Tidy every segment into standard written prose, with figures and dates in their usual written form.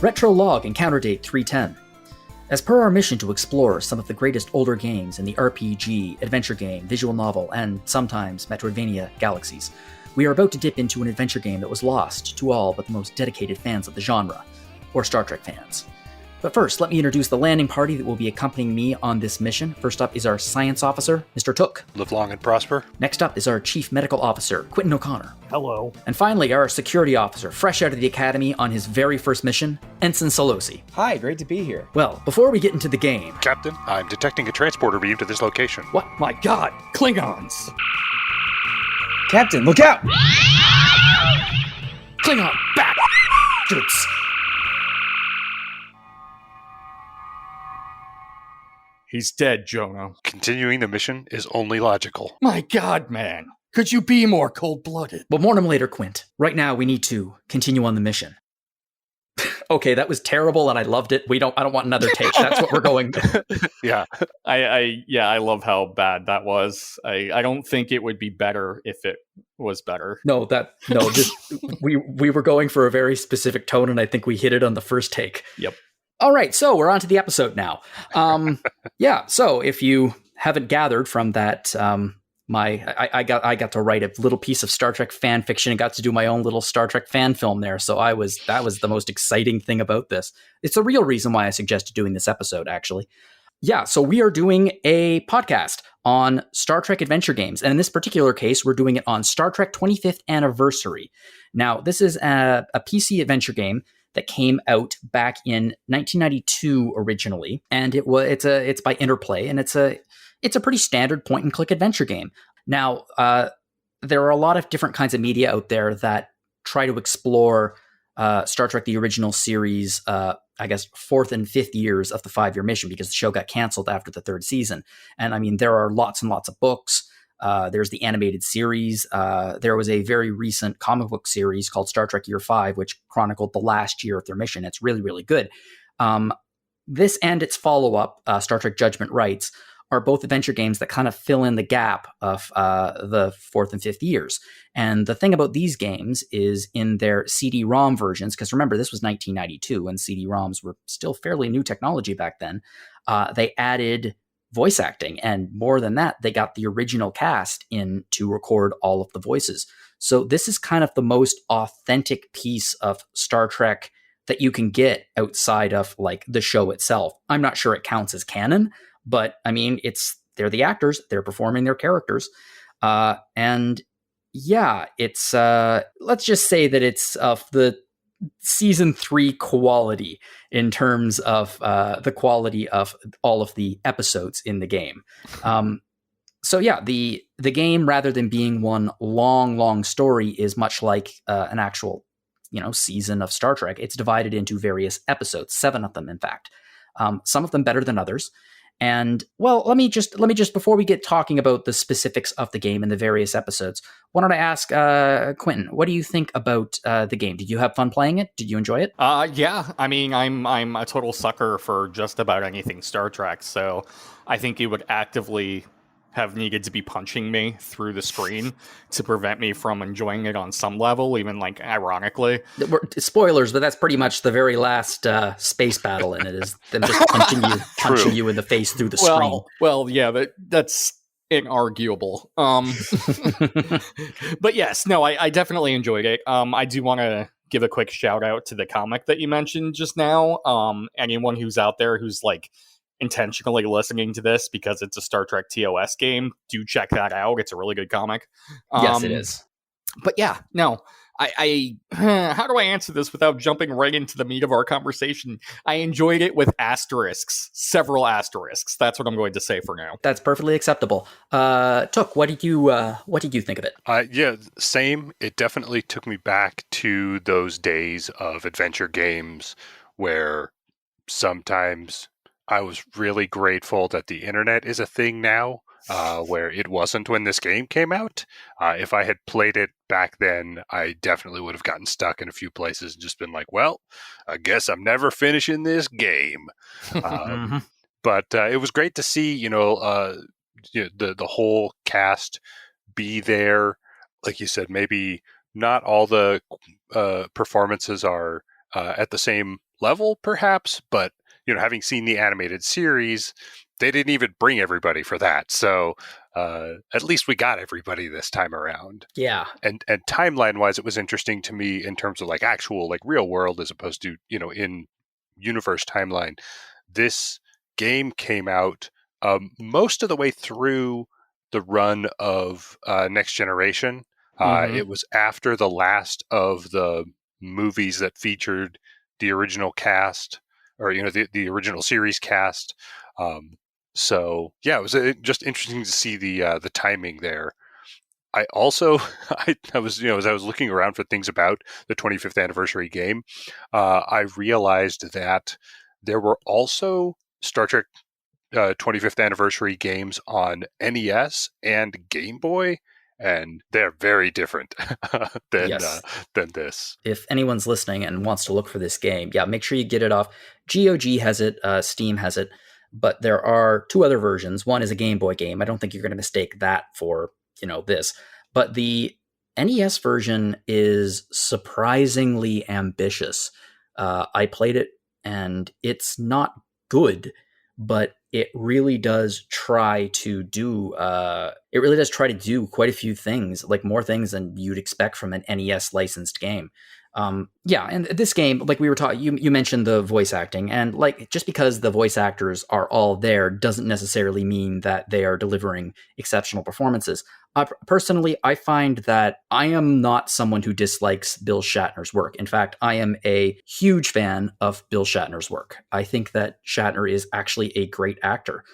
Retro Log Encounter Date 310. As per our mission to explore some of the greatest older games in the RPG, adventure game, visual novel, and sometimes Metroidvania galaxies, we are about to dip into an adventure game that was lost to all but the most dedicated fans of the genre, or Star Trek fans. But first, let me introduce the landing party that will be accompanying me on this mission. First up is our science officer, Mr. Took. Live long and prosper. Next up is our chief medical officer, Quinton O'Connor. Hello. And finally, our security officer, fresh out of the academy on his very first mission, Ensign Sollosi. Hi, great to be here. Well, before we get into the game... Captain, I'm detecting a transporter beam to this location. What? My God! Klingons! Captain, look out! Klingon, back! Jutes! He's dead, Jonah. Continuing the mission is only logical. My God, man. Could you be more cold-blooded? We'll mourn him later, Quint. Right now, we need to continue on the mission. Okay, that was terrible, and I loved it. I don't want another take. That's what we're going with. Yeah. I love how bad that was. I don't think it would be better if it was better. We were going for a very specific tone, and I think we hit it on the first take. Yep. All right, so we're on to the episode now. So if you haven't gathered from that, I got to write a little piece of Star Trek fan fiction and got to do my own little Star Trek fan film there. So that was the most exciting thing about this. It's the real reason why I suggested doing this episode, actually. Yeah, so we are doing a podcast on Star Trek adventure games. And in this particular case, we're doing it on Star Trek 25th Anniversary. Now, this is a PC adventure game that came out back in 1992 originally, and it's by Interplay, and it's a pretty standard point and click adventure game. Now, there are a lot of different kinds of media out there that try to explore Star Trek the original series, I guess, fourth and fifth years of the 5-year mission, because the show got canceled after the third season. And I mean, there are lots and lots of books. There's the animated series. There was a very recent comic book series called Star Trek Year 5, which chronicled the last year of their mission. It's really, really good. This and its follow-up, Star Trek Judgment Rights, are both adventure games that kind of fill in the gap of the fourth and fifth years. And the thing about these games is in their CD-ROM versions, because remember, this was 1992 and CD-ROMs were still fairly new technology back then, they added voice acting, and more than that, they got the original cast in to record all of the voices. So this is kind of the most authentic piece of Star Trek that you can get outside of like the show itself. I'm not sure it counts as canon, but I mean, they're the actors, they're performing their characters, and yeah, it's let's just say that it's of the season 3 quality in terms of the quality of all of the episodes in the game. So yeah, the game, rather than being one long story, is much like an actual, season of Star Trek. It's divided into various episodes, 7 of them, in fact. Some of them better than others. And well, let me just before we get talking about the specifics of the game and the various episodes, why don't I ask Quinton, what do you think about the game? Did you have fun playing it? Did you enjoy it? Yeah. I mean, I'm a total sucker for just about anything Star Trek, so I think it would actively have needed to be punching me through the screen to prevent me from enjoying it on some level, even like ironically. Spoilers, but that's pretty much the very last space battle in it, is them just punching you in the face through the screen. Well, yeah, that's inarguable. But yes, no, I definitely enjoyed it. I do want to give a quick shout out to the comic that you mentioned just now. Anyone who's out there who's like intentionally listening to this because it's a Star Trek TOS game, do check that out. It's a really good comic. Yes, it is. But yeah, no, I how do I answer this without jumping right into the meat of our conversation? I enjoyed it with asterisks, several asterisks. That's what I'm going to say for now. That's perfectly acceptable. Took, what did you think of it? Yeah, same. It definitely took me back to those days of adventure games where sometimes I was really grateful that the internet is a thing now, where it wasn't when this game came out. If I had played it back then, I definitely would have gotten stuck in a few places and just been like, well, I guess I'm never finishing this game. But it was great to see, the whole cast be there. Like you said, maybe not all the performances are at the same level, perhaps, but having seen the animated series, they didn't even bring everybody for that. So at least we got everybody this time around. Yeah. And timeline wise, it was interesting to me in terms of like actual like real world as opposed to in universe timeline. This game came out most of the way through the run of Next Generation. It was after the last of the movies that featured the original cast, or the original series cast. So yeah, it was just interesting to see the timing there. I also I was as I was looking around for things about the 25th anniversary game, I realized that there were also Star Trek 25th anniversary games on NES and Game Boy, and they're very different than this. If anyone's listening and wants to look for this game, make sure you get it off. GOG has it, Steam has it, but there are two other versions. One is a Game Boy game. I don't think you're going to mistake that for this, but the NES version is surprisingly ambitious. I played it, and it's not good, but it really does try to do quite a few things, like more things than you'd expect from an NES licensed game. And this game, like we were talking, you mentioned the voice acting, and like just because the voice actors are all there doesn't necessarily mean that they are delivering exceptional performances. Personally, I find that I am not someone who dislikes Bill Shatner's work. In fact, I am a huge fan of Bill Shatner's work. I think that Shatner is actually a great actor,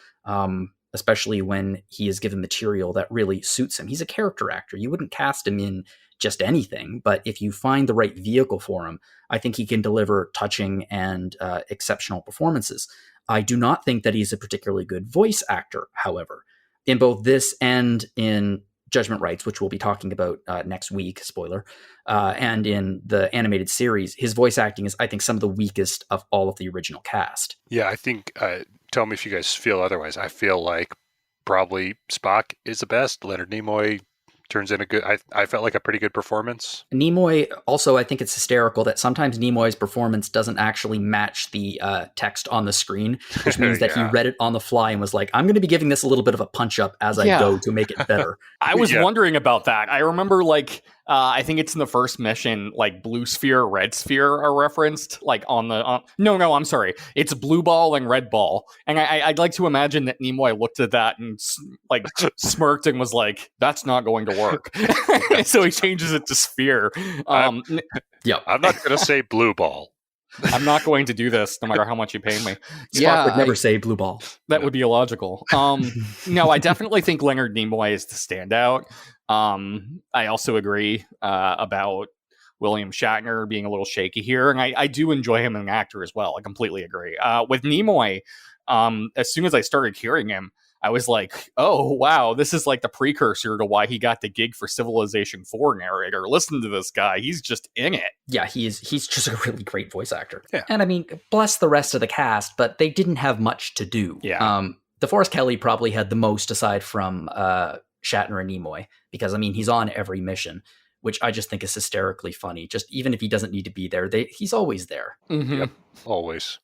especially when he is given material that really suits him. He's a character actor. You wouldn't cast him in just anything, but if you find the right vehicle for him, I think he can deliver touching and exceptional performances. I do not think that he's a particularly good voice actor, however. In both this and in Judgment Rights, which we'll be talking about next week, spoiler, and in the animated series, his voice acting is, I think, some of the weakest of all of the original cast. Yeah, I think, tell me if you guys feel otherwise. I feel like probably Spock is the best. Leonard Nimoy turns in I felt like a pretty good performance. Nimoy, also, I think it's hysterical that sometimes Nimoy's performance doesn't actually match the text on the screen, which means that he read it on the fly and was like, I'm going to be giving this a little bit of a punch up as I go to make it better. I was wondering about that. I remember, like, I think it's in the first mission, like blue sphere, red sphere are referenced, like no, I'm sorry. It's blue ball and red ball. And I'd like to imagine that Nimoy looked at that and like smirked and was like, that's not going to work. So he changes it to sphere. I'm not going to say blue ball. I'm not going to do this no matter how much you pay me. Spock would never say blue ball. That would be illogical. No, I definitely think Leonard Nimoy is the standout. I also agree about William Shatner being a little shaky here, and I do enjoy him as an actor as well. I completely agree. With Nimoy, as soon as I started hearing him, I was like, oh, wow, this is like the precursor to why he got the gig for Civilization 4 narrator. Listen to this guy. He's just in it. Yeah, he's just a really great voice actor. Yeah. And I mean, bless the rest of the cast, but they didn't have much to do. Yeah. DeForest Kelley probably had the most aside from Shatner and Nimoy, because, I mean, he's on every mission, which I just think is hysterically funny. Just even if he doesn't need to be there, he's always there. Mm-hmm. Yep, always.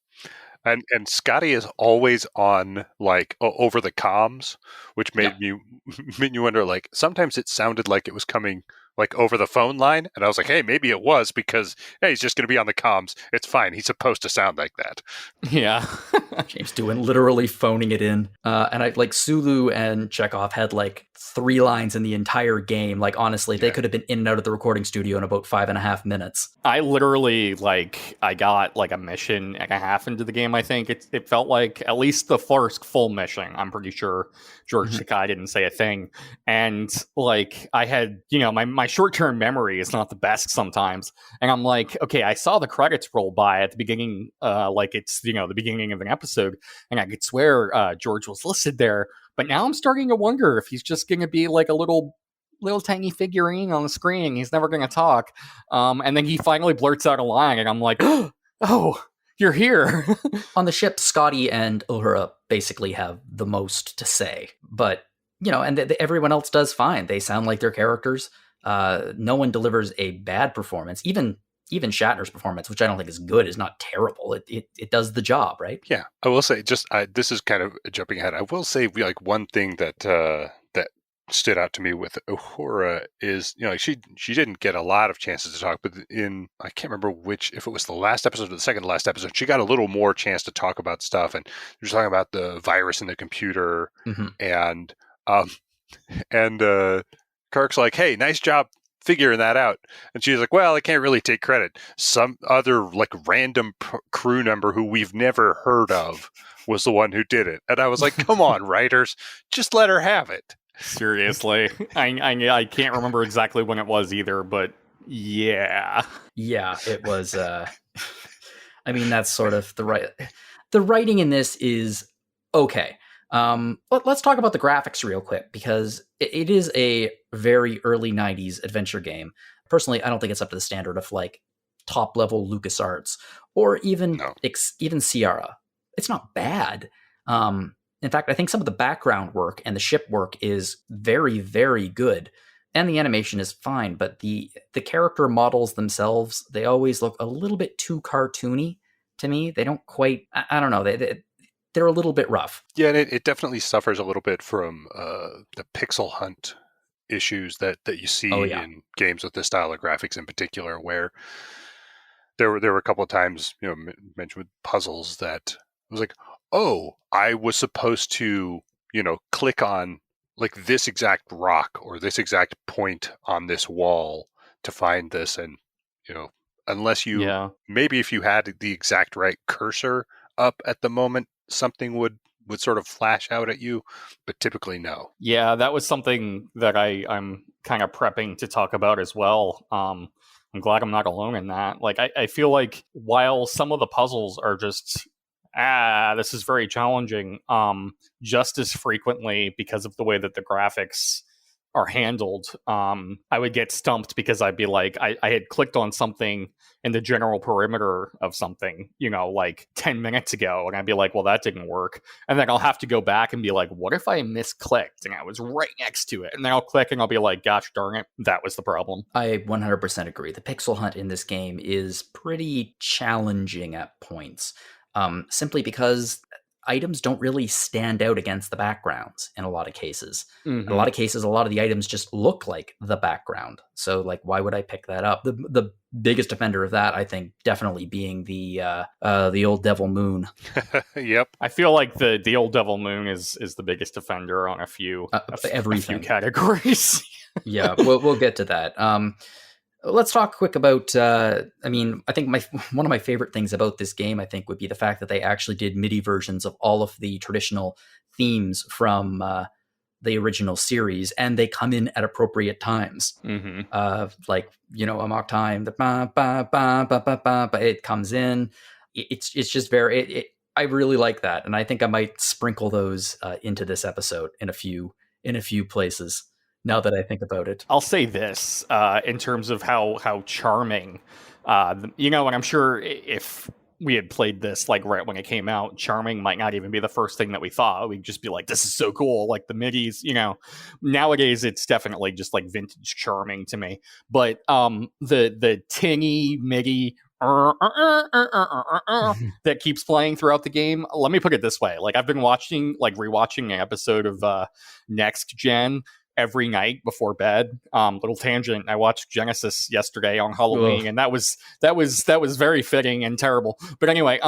And Scotty is always on, like, over the comms, which made you wonder, like, sometimes it sounded like it was coming, like, over the phone line. And I was like, hey, maybe it was because, hey, he's just going to be on the comms. It's fine. He's supposed to sound like that. Yeah. James Doohan literally phoning it in. And I like Sulu and Chekhov had like 3 lines in the entire game. Like, honestly, they could have been in and out of the recording studio in about 5.5 minutes. I literally, like, I got like a mission and a half into the game, I think. It felt like at least the first full mission. I'm pretty sure George Takei didn't say a thing. And like, I had, my short-term memory is not the best sometimes. And I'm like, okay, I saw the credits roll by at the beginning, like it's, the beginning of an episode. And I could swear George was listed there. But now I'm starting to wonder if he's just going to be like a little tiny figurine on the screen. He's never going to talk. And then he finally blurts out a line, and I'm like, oh, you're here. On the ship, Scotty and Uhura basically have the most to say. But, and everyone else does fine. They sound like their characters. No one delivers a bad performance. Even even Shatner's performance, which I don't think is good, is not terrible. It does the job, right? Yeah, I will say, this is kind of jumping ahead. I will say, like, one thing that that stood out to me with Uhura is, she didn't get a lot of chances to talk, but I can't remember if it was the last episode or the second to last episode, she got a little more chance to talk about stuff, and she was talking about the virus in the computer, and Kirk's like, "Hey, nice job figuring that out," and she's like, "Well, I can't really take credit. Some other like random crew member who we've never heard of was the one who did it." And I was like, "Come on, writers, just let her have it." Seriously, I can't remember exactly when it was either, but yeah, it was. I mean, that's sort of the writing in this is okay. Let's talk about the graphics real quick, because it is a very early 90s adventure game. Personally, I don't think it's up to the standard of like top level LucasArts or even Sierra. It's not bad. In fact, I think some of the background work and the ship work is very, very good. And the animation is fine, but the character models themselves, they always look a little bit too cartoony to me. They don't quite, I don't know, they're a little bit rough. Yeah, and it definitely suffers a little bit from the pixel hunt issues that you see in games with this style of graphics in particular, where there were a couple of times, mentioned with puzzles that I was like, oh, I was supposed to, click on like this exact rock or this exact point on this wall to find this, and unless you maybe if you had the exact right cursor up at the moment, something would sort of flash out at you, but typically no. Yeah, that was something that I'm kind of prepping to talk about as well. I'm glad I'm not alone in that. Like, I feel like while some of the puzzles are just, this is very challenging, just as frequently because of the way that the graphics are handled, I would get stumped because I'd be like, I had clicked on something in the general perimeter of something, like 10 minutes ago, and I'd be like, well, that didn't work. And then I'll have to go back and be like, what if I misclicked and I was right next to it? And then I'll click and I'll be like, gosh darn it, that was the problem. I 100% agree. The pixel hunt in this game is pretty challenging at points, simply because items don't really stand out against the backgrounds in a lot of cases. In a lot of cases, a lot of the items just look like the background. So, like, why would I pick that up? The biggest offender of that, I think, definitely being the old Devil Moon. Yep. I feel like the old Devil Moon is the biggest offender on a few categories. Yeah, we'll get to that. Let's talk quick about, I think one of my favorite things about this game, I think, would be the fact that they actually did MIDI versions of all of the traditional themes from the original series, and they come in at appropriate times. Like, Amok Time, the ba ba ba ba ba ba, but it comes in. It's just very, I really like that, and I think I might sprinkle those into this episode in a few places. Now that I think about it, I'll say this in terms of how charming, and I'm sure if we had played this like right when it came out, charming might not even be the first thing that we thought. We'd just be like, this is so cool. Like the midis, nowadays it's definitely just like vintage charming to me. But the tinny MIDI that keeps playing throughout the game. Let me put it this way. Like, I've been rewatching an episode of Next Gen every night before bed. Little tangent. I watched Genesis yesterday on Halloween, and that was very fitting and terrible. But anyway,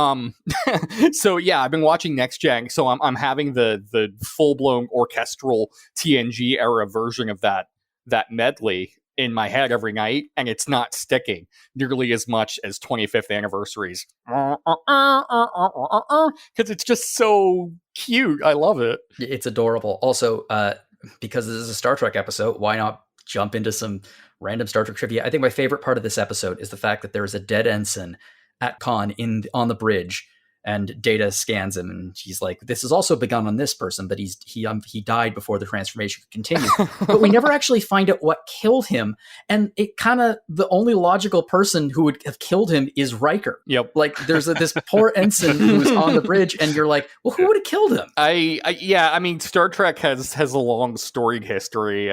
so yeah, I've been watching Next Gen. So I'm having the full blown orchestral TNG era version of that medley in my head every night, and it's not sticking nearly as much as 25th anniversaries because it's just so cute. I love it. It's adorable. Also, because this is a Star Trek episode, why not jump into some random Star Trek trivia? I think my favorite part of this episode is the fact that there is a dead ensign at Khan on the bridge, and Data scans him, and he's like, "This has also begun on this person, but he died before the transformation could continue." But we never actually find out what killed him, and it kind of, the only logical person who would have killed him is Riker. Yep. Like, there's this poor ensign who's on the bridge, and you're like, well, who would have killed him? I Star Trek has a long storied history.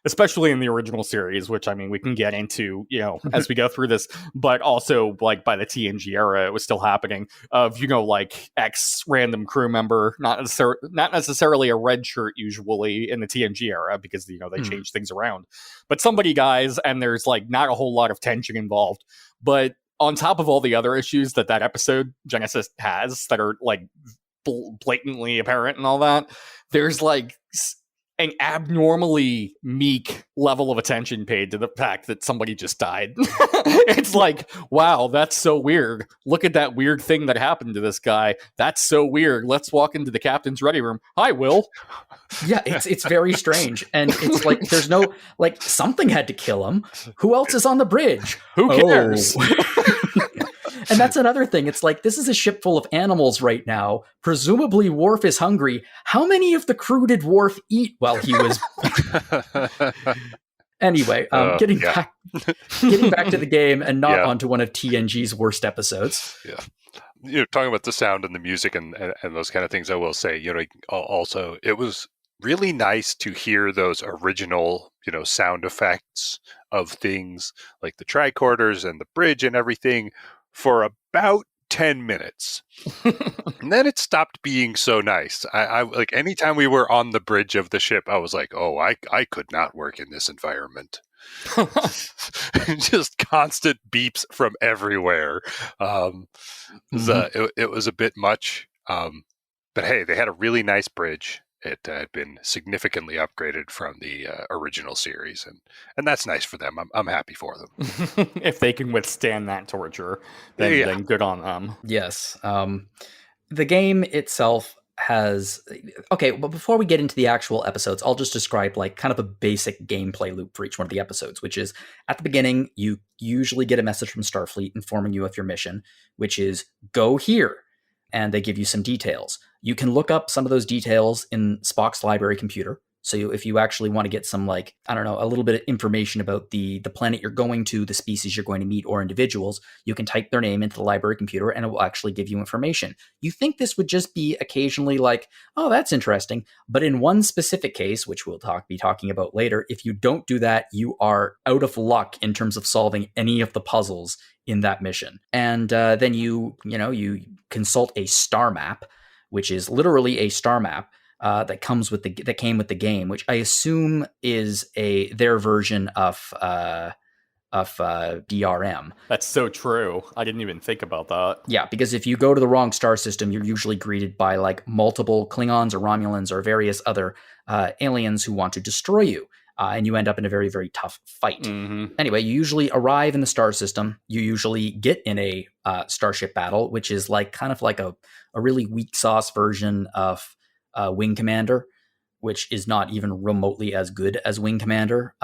especially in the original series, which I mean we can get into, as we go through this, but also like by the TNG era it was still happening of, like X random crew member, not necessarily a red shirt usually in the TNG era because they change things around, but somebody dies and there's like not a whole lot of tension involved. But on top of all the other issues that episode Genesis has that are like blatantly apparent and all that, there's like an abnormally meek level of attention paid to the fact that somebody just died. It's like, wow, that's so weird. Look at that weird thing that happened to this guy. That's so weird. Let's walk into the captain's ready room. Hi, Will. Yeah, it's very strange. And it's like, there's no, like, something had to kill him. Who else is on the bridge? Who cares? And that's another thing. It's like, this is a ship full of animals right now. Presumably Worf is hungry. How many of the crew did Worf eat while he was... Anyway, getting back to the game and not onto one of TNG's worst episodes. Yeah. Talking about the sound and the music and those kind of things, I will say, also, it was really nice to hear those original, sound effects of things like the tricorders and the bridge and everything for about 10 minutes. And then it stopped being so nice. I like anytime we were on the bridge of the ship, I was like, oh, I could not work in this environment. Just constant beeps from everywhere. It was a bit much. But hey, they had a really nice bridge. It had been significantly upgraded from the original series, and that's nice for them. I'm happy for them. If they can withstand that torture, then good on them. Yes. The game itself has... Okay, but before we get into the actual episodes, I'll just describe like kind of a basic gameplay loop for each one of the episodes, which is at the beginning, you usually get a message from Starfleet informing you of your mission, which is go here. And they give you some details. You can look up some of those details in Spock's library computer. So if you actually want to get some, like, I don't know, a little bit of information about the planet you're going to, the species you're going to meet, or individuals, you can type their name into the library computer and it will actually give you information. You think this would just be occasionally like, oh, that's interesting. But in one specific case, which we'll be talking about later, if you don't do that, you are out of luck in terms of solving any of the puzzles in that mission. And then you consult a star map, which is literally a star map that came with the game, which I assume is their version of DRM. That's so true. I didn't even think about that. Yeah, because if you go to the wrong star system, you're usually greeted by like multiple Klingons or Romulans or various other aliens who want to destroy you. And you end up in a very, very tough fight. Mm-hmm. Anyway, you usually arrive in the star system. You usually get in a starship battle, which is like kind of like a really weak sauce version of Wing Commander, which is not even remotely as good as Wing Commander,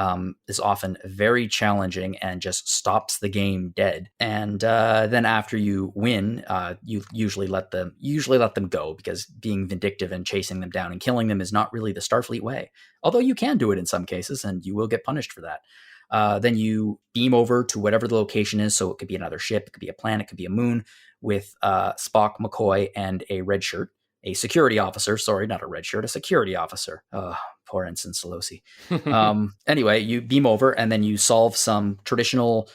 is often very challenging and just stops the game dead. And then after you win, you usually let them go, because being vindictive and chasing them down and killing them is not really the Starfleet way. Although you can do it in some cases, and you will get punished for that. Then you beam over to whatever the location is. So it could be another ship, it could be a planet, it could be a moon, with Spock, McCoy, and a red shirt. A security officer, sorry, not a red shirt, a security officer. Oh, poor Ensign Sollosi. Anyway, you beam over and then you solve some traditional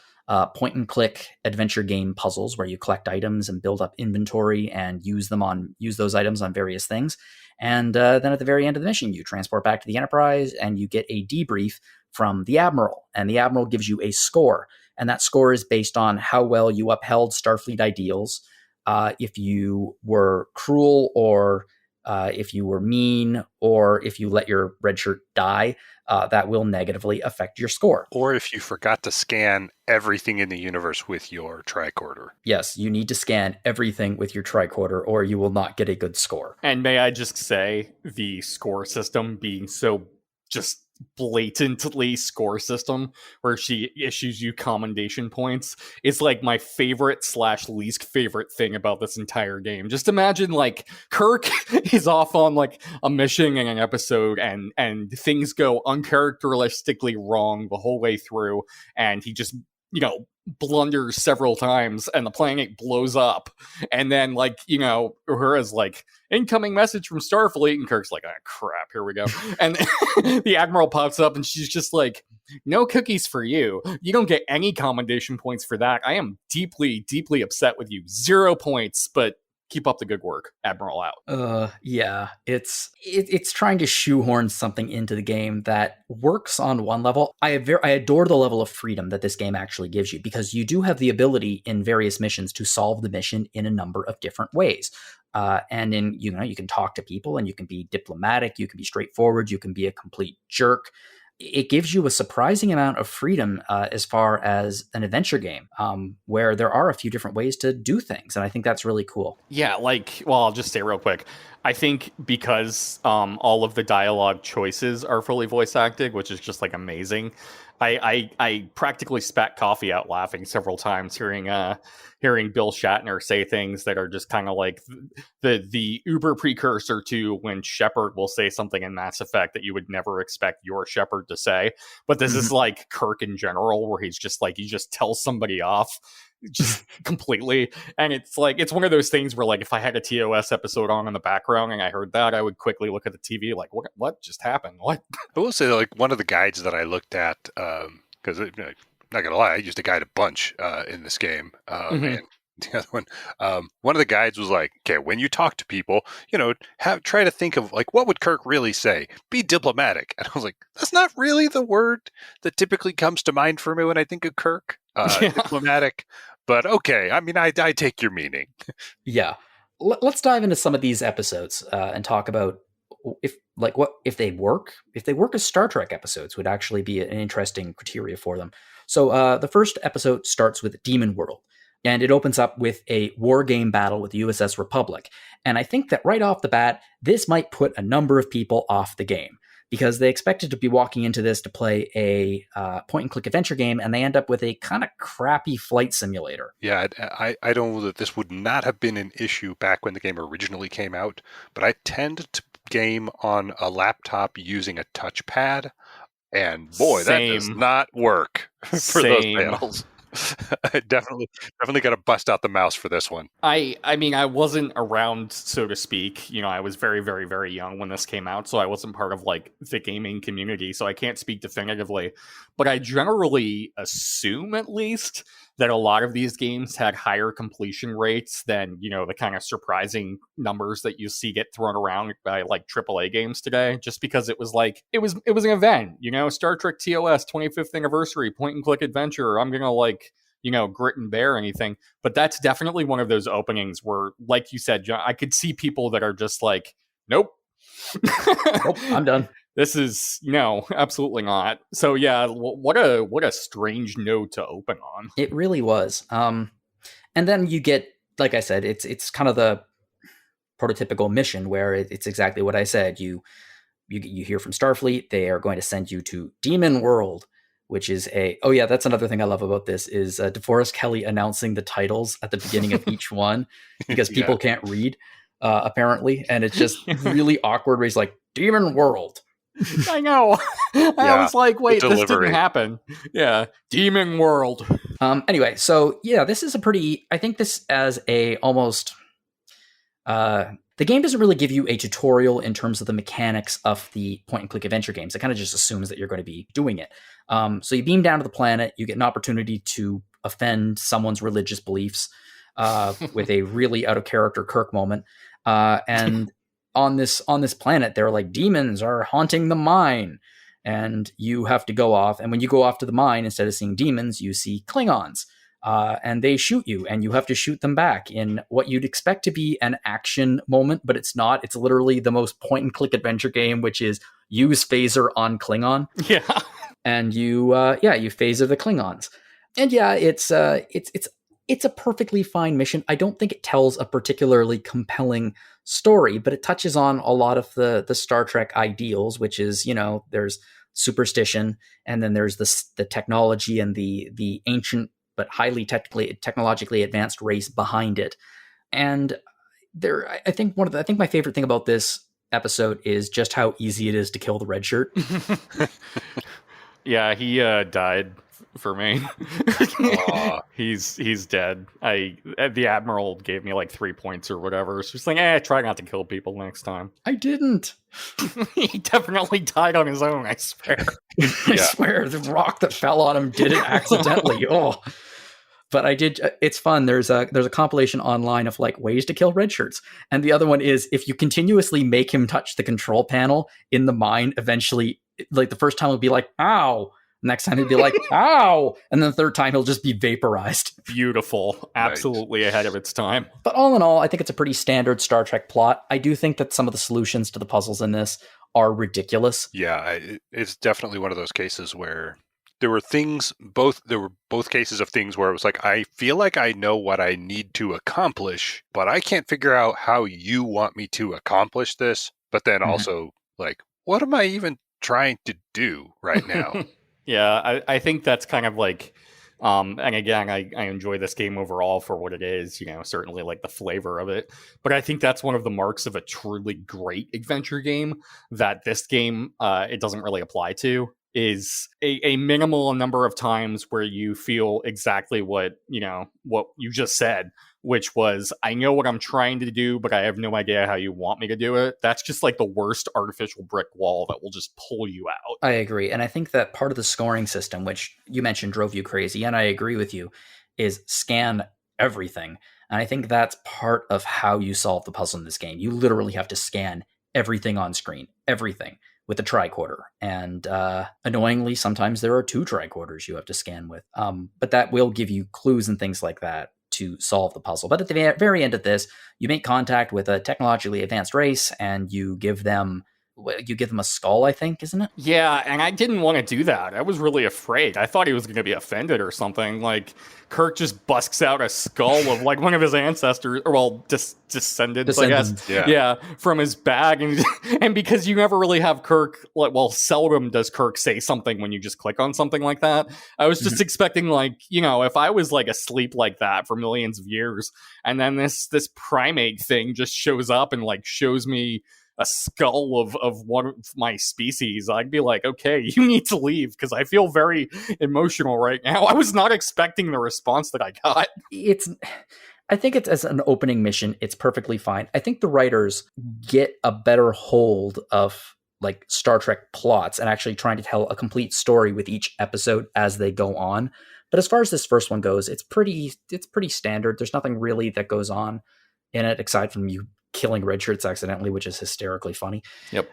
point and click adventure game puzzles where you collect items and build up inventory and use those items on various things. And then at the very end of the mission, you transport back to the Enterprise and you get a debrief from the Admiral. And the Admiral gives you a score. And that score is based on how well you upheld Starfleet ideals. If you were cruel, or if you were mean, or if you let your red shirt die, that will negatively affect your score. Or if you forgot to scan everything in the universe with your tricorder. Yes, you need to scan everything with your tricorder, or you will not get a good score. And may I just say, the score system being so just blatantly score system where she issues you commendation points is like my favorite / least favorite thing about this entire game. Just imagine like Kirk is off on like a mission in an episode and things go uncharacteristically wrong the whole way through, and he just blunders several times and the planet blows up. And then, like, Uhura's like, incoming message from Starfleet. And Kirk's like, ah, crap, here we go. And the Admiral pops up and she's just like, no cookies for you. You don't get any commendation points for that. I am deeply, deeply upset with you. 0 points, but keep up the good work, Admiral out. Yeah, it's trying to shoehorn something into the game that works on one level. I adore the level of freedom that this game actually gives you, because you do have the ability in various missions to solve the mission in a number of different ways. And you can talk to people, and you can be diplomatic, you can be straightforward, you can be a complete jerk. It gives you a surprising amount of freedom as far as an adventure game, where there are a few different ways to do things. And I think that's really cool. Yeah, I'll just say real quick. I think because all of the dialogue choices are fully voice acted, which is just like amazing. I practically spat coffee out laughing several times hearing Bill Shatner say things that are just kind of like the uber precursor to when Shepard will say something in Mass Effect that you would never expect your Shepard to say. But this is like Kirk in general, where he's just like, he just tells somebody off just completely. And it's like, it's one of those things where, like, if I had a TOS episode on in the background and I heard that, I would quickly look at the TV like, what just happened? What? I will say, like, one of the guides that I looked at, because not gonna lie, I used to guide a bunch in this game, and the other one of the guides was like, okay, when you talk to people, try to think of, like, what would Kirk really say? Be diplomatic. And I was like, that's not really the word that typically comes to mind for me when I think of Kirk. Diplomatic. But okay, I mean, I take your meaning. Yeah. Let's dive into some of these episodes and talk about if they work as Star Trek episodes would actually be an interesting criteria for them. So the first episode starts with Demon World, and it opens up with a war game battle with the USS Republic. And I think that right off the bat, this might put a number of people off the game, because they expected to be walking into this to play a point-and-click adventure game, and they end up with a kind of crappy flight simulator. Yeah, I don't know that this would not have been an issue back when the game originally came out, but I tend to game on a laptop using a touchpad, and boy, that does not work for those panels. I definitely got to bust out the mouse for this one. I mean, I wasn't around, so to speak. I was very, very, very young when this came out, so I wasn't part of, like, the gaming community, so I can't speak definitively. But I generally assume, at least, that a lot of these games had higher completion rates than, the kind of surprising numbers that you see get thrown around by, like, AAA games today, just because it was like, it was an event, Star Trek TOS 25th anniversary, point-and-click adventure. I'm gonna, like, grit and bear anything. But that's definitely one of those openings where, like you said, John, I could see people that are just like, nope. Nope, I'm done. This is, absolutely not. So yeah, what a strange note to open on. It really was. And then you get, like I said, it's kind of the prototypical mission where it's exactly what I said. You hear from Starfleet, they are going to send you to Demon World, which is that's another thing I love about this is DeForest Kelley announcing the titles at the beginning of each one, because people can't read, apparently. And it's just really awkward where he's like, Demon World. I know. I was like, wait, this didn't happen. Yeah. Demon World. Anyway, so yeah, this is I think this as a almost, the game doesn't really give you a tutorial in terms of the mechanics of the point-and-click adventure games. It kind of just assumes that you're going to be doing it. So you beam down to the planet, you get an opportunity to offend someone's religious beliefs with a really out-of-character Kirk moment. And on this planet, they're like, demons are haunting the mine. And you have to go off. And when you go off to the mine, instead of seeing demons, you see Klingons. And they shoot you, and you have to shoot them back in what you'd expect to be an action moment, but it's not. It's literally the most point-and-click adventure game, which is use phaser on Klingon. Yeah, and you phaser the Klingons, and yeah, it's a perfectly fine mission. I don't think it tells a particularly compelling story, but it touches on a lot of the Star Trek ideals, which is, there's superstition, and then there's the technology and the ancient but highly technologically advanced race behind it. And I think my favorite thing about this episode is just how easy it is to kill the red shirt. Yeah, he died for me. Aw. He's dead. The Admiral gave me like 3 points or whatever. So she's like, try not to kill people next time. I didn't. He definitely died on his own, I swear. I swear, the rock that fell on him did it accidentally. Oh. But I did. It's fun. There's a compilation online of like ways to kill red shirts, and the other one is if you continuously make him touch the control panel in the mine. Eventually, like the first time he'll be like "ow," next time he'll be like "ow," and then the third time he'll just be vaporized. Beautiful, absolutely ahead of its time. But all in all, I think it's a pretty standard Star Trek plot. I do think that some of the solutions to the puzzles in this are ridiculous. Yeah, it's definitely one of those cases where there were both cases of things where it was like, I feel like I know what I need to accomplish, but I can't figure out how you want me to accomplish this. But then also, like, what am I even trying to do right now? Yeah, I think that's kind of like, and again, I enjoy this game overall for what it is, certainly like the flavor of it. But I think that's one of the marks of a truly great adventure game that this game, it doesn't really apply to. Is a minimal number of times where you feel exactly what you just said, which was, I know what I'm trying to do, but I have no idea how you want me to do it. That's just like the worst artificial brick wall that will just pull you out. I agree. And I think that part of the scoring system, which you mentioned drove you crazy, and I agree with you, is scan everything. And I think that's part of how you solve the puzzle in this game. You literally have to scan everything on screen, everything, with a tricorder. And annoyingly, sometimes there are 2 tricorders you have to scan with. But that will give you clues and things like that to solve the puzzle. But at the very end of this, you make contact with a technologically advanced race, and you give them a skull, I think, isn't it? Yeah, and I didn't want to do that. I was really afraid. I thought he was going to be offended or something. Like, Kirk just busks out a skull of like one of his ancestors, or well, descendants, I guess. Yeah, from his bag, and because you never really have Kirk, seldom does Kirk say something when you just click on something like that. I was just expecting, like, if I was like asleep like that for millions of years, and then this primate thing just shows up and like shows me a skull of one of my species, I'd be like, okay, you need to leave, because I feel very emotional right now. I was not expecting the response that I got. I think it's, as an opening mission, it's perfectly fine. I think the writers get a better hold of like Star Trek plots and actually trying to tell a complete story with each episode as they go on. But as far as this first one goes, it's pretty standard. There's nothing really that goes on in it aside from you killing red shirts accidentally, which is hysterically funny. Yep.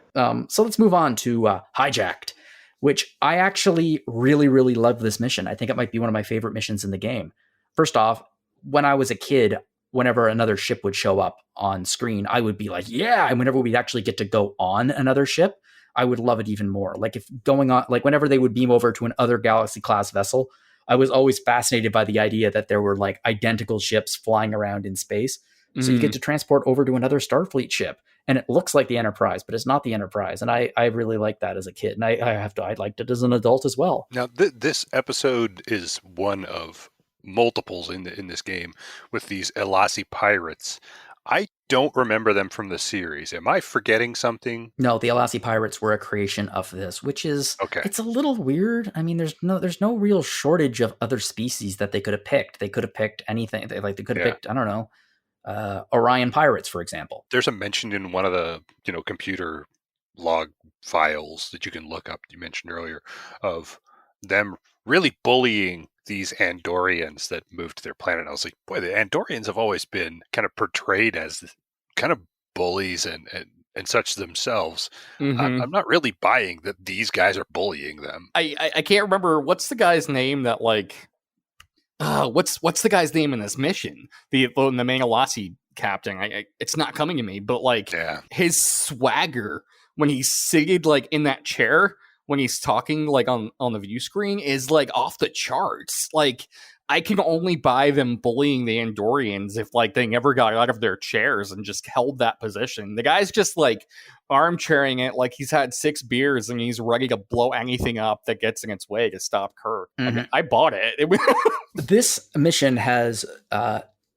So let's move on to Hijacked, which I actually really, really love this mission. I think it might be one of my favorite missions in the game. First off, when I was a kid, whenever another ship would show up on screen, I would be like, yeah. And whenever we'd actually get to go on another ship, I would love it even more. Like if going on, like whenever they would beam over to another Galaxy class vessel, I was always fascinated by the idea that there were like identical ships flying around in space. So you get to transport over to another Starfleet ship, and it looks like the Enterprise, but it's not the Enterprise. And I really liked that as a kid, and I liked it as an adult as well. Now, this episode is one of multiples in this game with these Elasi pirates. I don't remember them from the series. Am I forgetting something? No, the Elasi pirates were a creation of this, which is okay. It's a little weird. I mean, there's no real shortage of other species that they could have picked. They could have picked anything. They could have picked, I don't know, Orion pirates, for example. There's a mention in one of the computer log files that you can look up, you mentioned earlier, of them really bullying these Andorians that moved to their planet. I was like, boy, the Andorians have always been kind of portrayed as kind of bullies and such themselves. Mm-hmm. I'm not really buying that these guys are bullying them. I can't remember what's the guy's name that like what's the guy's name in this mission? The main Elasi captain. It's not coming to me, but like his swagger when he's seated like in that chair when he's talking like on the view screen is like off the charts. Like I can only buy them bullying the Andorians if like they never got out of their chairs and just held that position. The guy's just like armchairing it like he's had 6 beers and he's ready to blow anything up that gets in its way to stop Kirk. Mm-hmm. I bought it. This mission has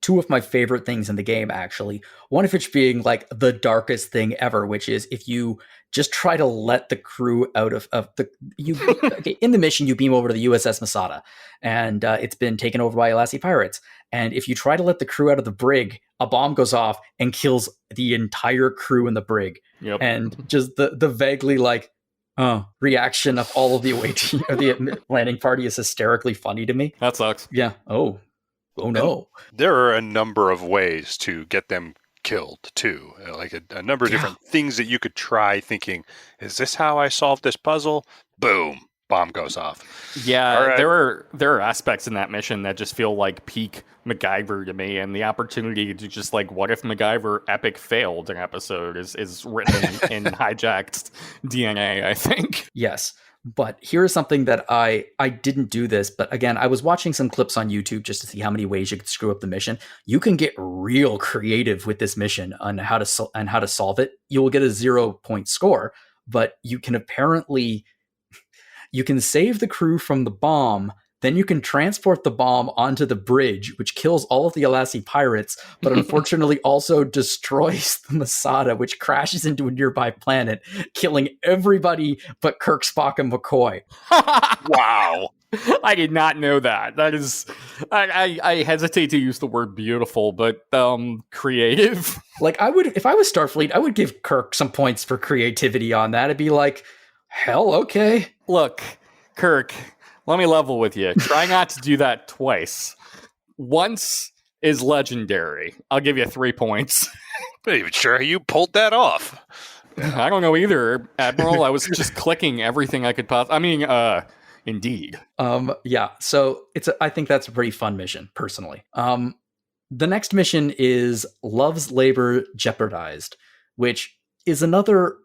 2 of my favorite things in the game, actually. One of which being like the darkest thing ever, which is if you just try to let the crew out of the you. Okay, in the mission, you beam over to the USS Masada, and it's been taken over by Alassi pirates. And if you try to let the crew out of the brig, a bomb goes off and kills the entire crew in the brig. Yep. And just the vaguely like reaction of all of the awaiting of the landing party is hysterically funny to me. That sucks. Yeah. Oh no. There are a number of ways to get them killed too, like a number of different things that you could try thinking, is this how I solve this puzzle? Boom, bomb goes off. Yeah, right. there are aspects in that mission that just feel like peak MacGyver to me, and the opportunity to just like, what if MacGyver epic failed an episode is written in hijacked DNA, I think. Yes. But here's something that I didn't do this, but again, I was watching some clips on YouTube just to see how many ways you could screw up the mission. You can get real creative with this mission on how to solve it. You will get a 0-point score, but you can save the crew from the bomb. Then you can transport the bomb onto the bridge, which kills all of the Alassi pirates, but unfortunately also destroys the Masada, which crashes into a nearby planet, killing everybody but Kirk, Spock, and McCoy. Wow. I did not know that. That is, I hesitate to use the word beautiful, but creative. Like if I was Starfleet, I would give Kirk some points for creativity on that. It'd be like, hell, okay. Look, Kirk, let me level with you. Try not to do that twice. Once is legendary. I'll give you 3 points. Not even sure how you pulled that off. I don't know either, Admiral. I was just clicking everything I could possibly. I mean, indeed. Yeah. So I think that's a pretty fun mission, personally. The next mission is Love's Labor Jeopardized, which is another.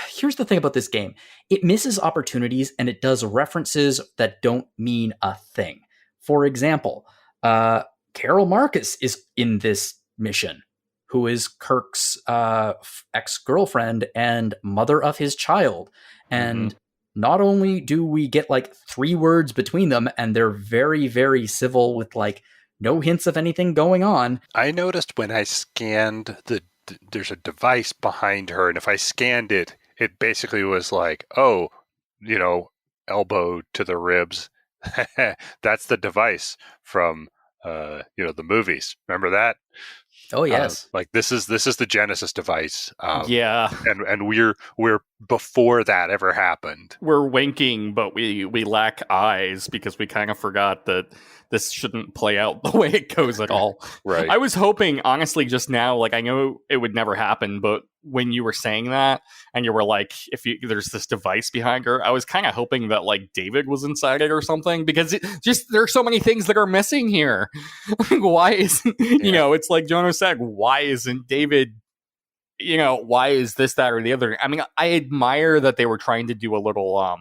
Here's the thing about this game. It misses opportunities and it does references that don't mean a thing. For example, Carol Marcus is in this mission, who is Kirk's ex-girlfriend and mother of his child. And not only do we get like 3 words between them, and they're very, very civil with like no hints of anything going on. I noticed when I scanned there's a device behind her, and if I scanned it, it basically was like, oh, elbow to the ribs. That's the device from the movies. Remember that? Oh yes. Like this is the Genesis device. Yeah. And we're before that ever happened. We're winking, but we lack eyes because we kind of forgot that this shouldn't play out the way it goes at all. Right. I was hoping, honestly, just now, like I know it would never happen, but when you were saying that and you were like, there's this device behind her, I was kind of hoping that like David was inside it or something, because there are so many things that are missing here. Why isn't, it's like Jono said, why isn't David, why is this, that, or the other? I mean, I admire that they were trying to do a little,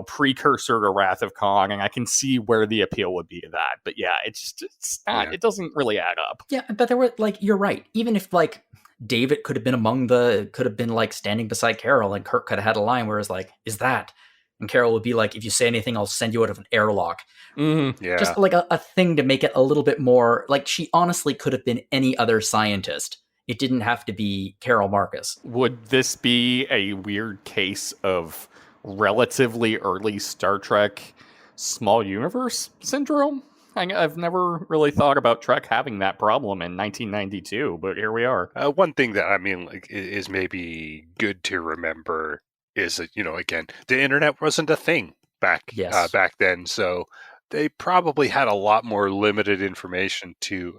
precursor to Wrath of Khan, and I can see where the appeal would be to that. But yeah, it's not, it doesn't really add up. Yeah, but there were like, you're right. Even if like David could have been like standing beside Carol, and Kirk could have had a line where it's like, is that? And Carol would be like, if you say anything, I'll send you out of an airlock. Mm-hmm. Yeah. Just like a thing to make it a little bit more, like she honestly could have been any other scientist. It didn't have to be Carol Marcus. Would this be a weird case of relatively early Star Trek small universe syndrome? I've never really thought about Trek having that problem in 1992, but here we are. One thing that is maybe good to remember is that again, the internet wasn't a thing back then, so they probably had a lot more limited information to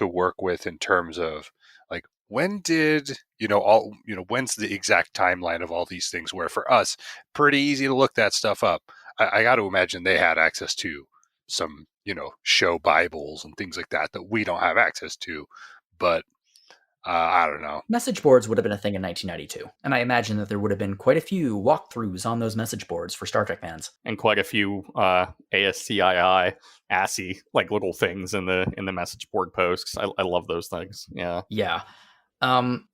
work with in terms of like when did when's the exact timeline of all these things, where for us pretty easy to look that stuff up. I got to imagine they had access to some show Bibles and things like that we don't have access to, but I don't know. Message boards would have been a thing in 1992, and I imagine that there would have been quite a few walkthroughs on those message boards for Star Trek fans, and quite a few ASCII, ASCII, like little things in the message board posts. I love those things. Yeah.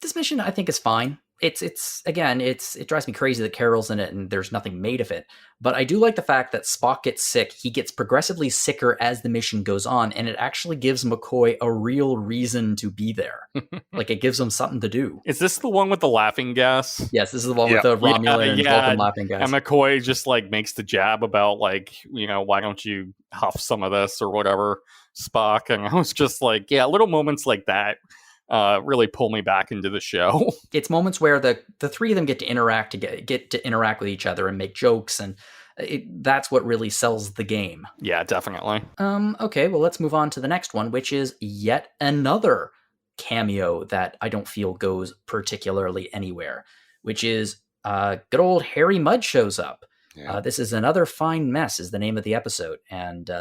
This mission I think is fine. it drives me crazy that Carol's in it and there's nothing made of it. But I do like the fact that Spock gets sick. He gets progressively sicker as the mission goes on, and it actually gives McCoy a real reason to be there. Like, it gives him something to do. Is this the one with the laughing gas? Yes, this is the one with the Romulan and Vulcan laughing gas. And McCoy just like makes the jab about like, why don't you huff some of this or whatever, Spock? And I was just like, yeah, little moments like that really pull me back into the show. It's moments where the three of them get to interact with each other and make jokes, and that's what really sells the game. Yeah, definitely. Okay, well, let's move on to the next one, which is yet another cameo that I don't feel goes particularly anywhere, which is good old Harry Mudd shows up. Yeah. This is Another Fine Mess is the name of the episode, and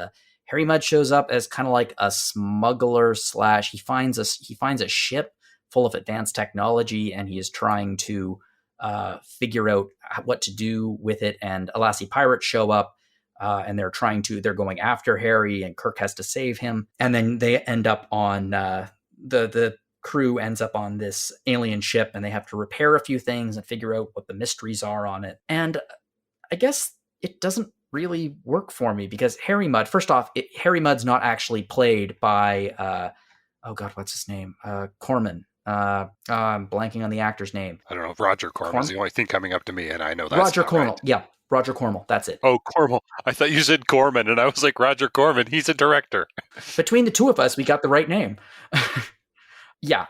Harry Mudd shows up as kind of like a smuggler / he finds a ship full of advanced technology, and he is trying to figure out what to do with it. And Alassi pirates show up, and they're going after Harry, and Kirk has to save him. And then they end up on the crew ends up on this alien ship, and they have to repair a few things and figure out what the mysteries are on it. And I guess it doesn't really work for me because Harry Mudd, first off, Harry Mudd's not actually played by, what's his name? Corman. I'm blanking on the actor's name. I don't know. Roger Corman's the only thing coming up to me, and I know that's Roger not Cornell. Right. Yeah, Roger Cornell. That's it. Oh, Cornell. I thought you said Corman, and I was like, Roger Corman. He's a director. Between the two of us, we got the right name. Yeah,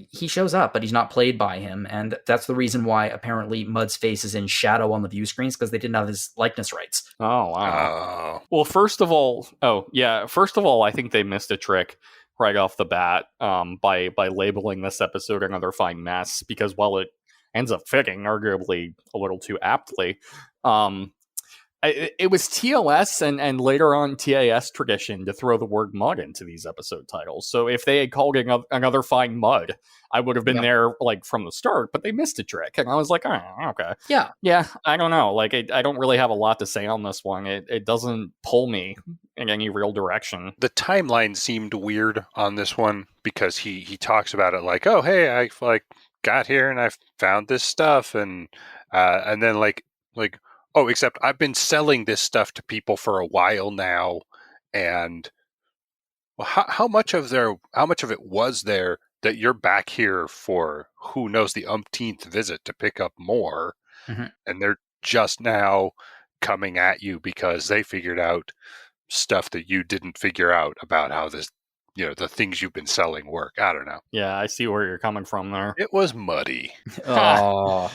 he shows up, but he's not played by him, and that's the reason why apparently Mudd's face is in shadow on the view screens, because they didn't have his likeness rights. Oh, wow. Well, first of all, I think they missed a trick right off the bat by labeling this episode Another Fine Mess, because while it ends up fitting, arguably a little too aptly, it was TOS and later on TAS tradition to throw the word mud into these episode titles. So if they had called it Another Fine Mud, I would have been there like from the start, but they missed a trick. And I was like, oh, okay. Yeah, I don't know. Like, I don't really have a lot to say on this one. It doesn't pull me in any real direction. The timeline seemed weird on this one because he talks about it like, oh, hey, I like got here and I found this stuff. And then like, oh, except I've been selling this stuff to people for a while now, and how much of it was there that you're back here for who knows the umpteenth visit to pick up more, and they're just now coming at you because they figured out stuff that you didn't figure out about how this, the things you've been selling work. I don't know. Yeah, I see where you're coming from there. It was muddy. Oh.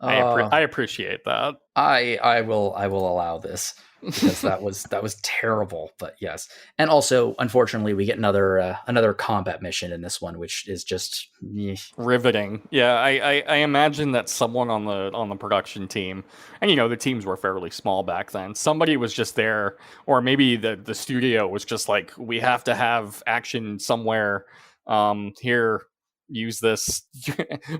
I appreciate that. I will allow this because that was terrible. But yes, and also unfortunately we get another combat mission in this one, which is just riveting. Yeah, I imagine that someone on the production team, and the teams were fairly small back then. Somebody was just there, or maybe the studio was just like, we have to have action somewhere. Here, use this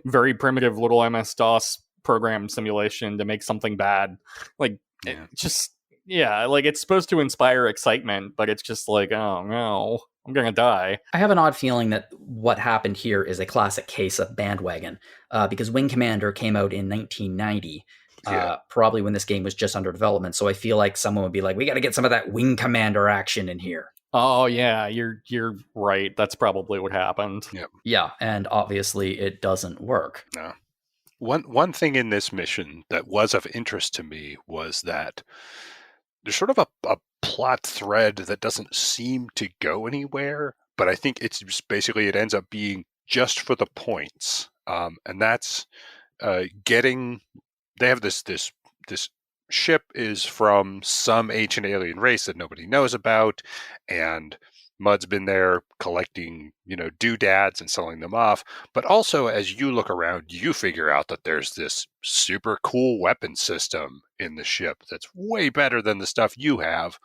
very primitive little MS-DOS program simulation to make something bad. Like, like it's supposed to inspire excitement, but it's just like, oh no, I'm gonna die. I have an odd feeling that what happened here is a classic case of bandwagon, because Wing Commander came out in 1990, probably when this game was just under development. So I feel like someone would be like, we got to get some of that Wing Commander action in here. Oh yeah, you're right. That's probably what happened. Yep. Yeah, and obviously it doesn't work. No. One thing in this mission that was of interest to me was that there's sort of a plot thread that doesn't seem to go anywhere, but I think it's just basically it ends up being just for the points, and that's getting. They have this ship is from some ancient alien race that nobody knows about, and Mudd's been there collecting, doodads and selling them off. But also, as you look around, you figure out that there's this super cool weapon system in the ship that's way better than the stuff you have.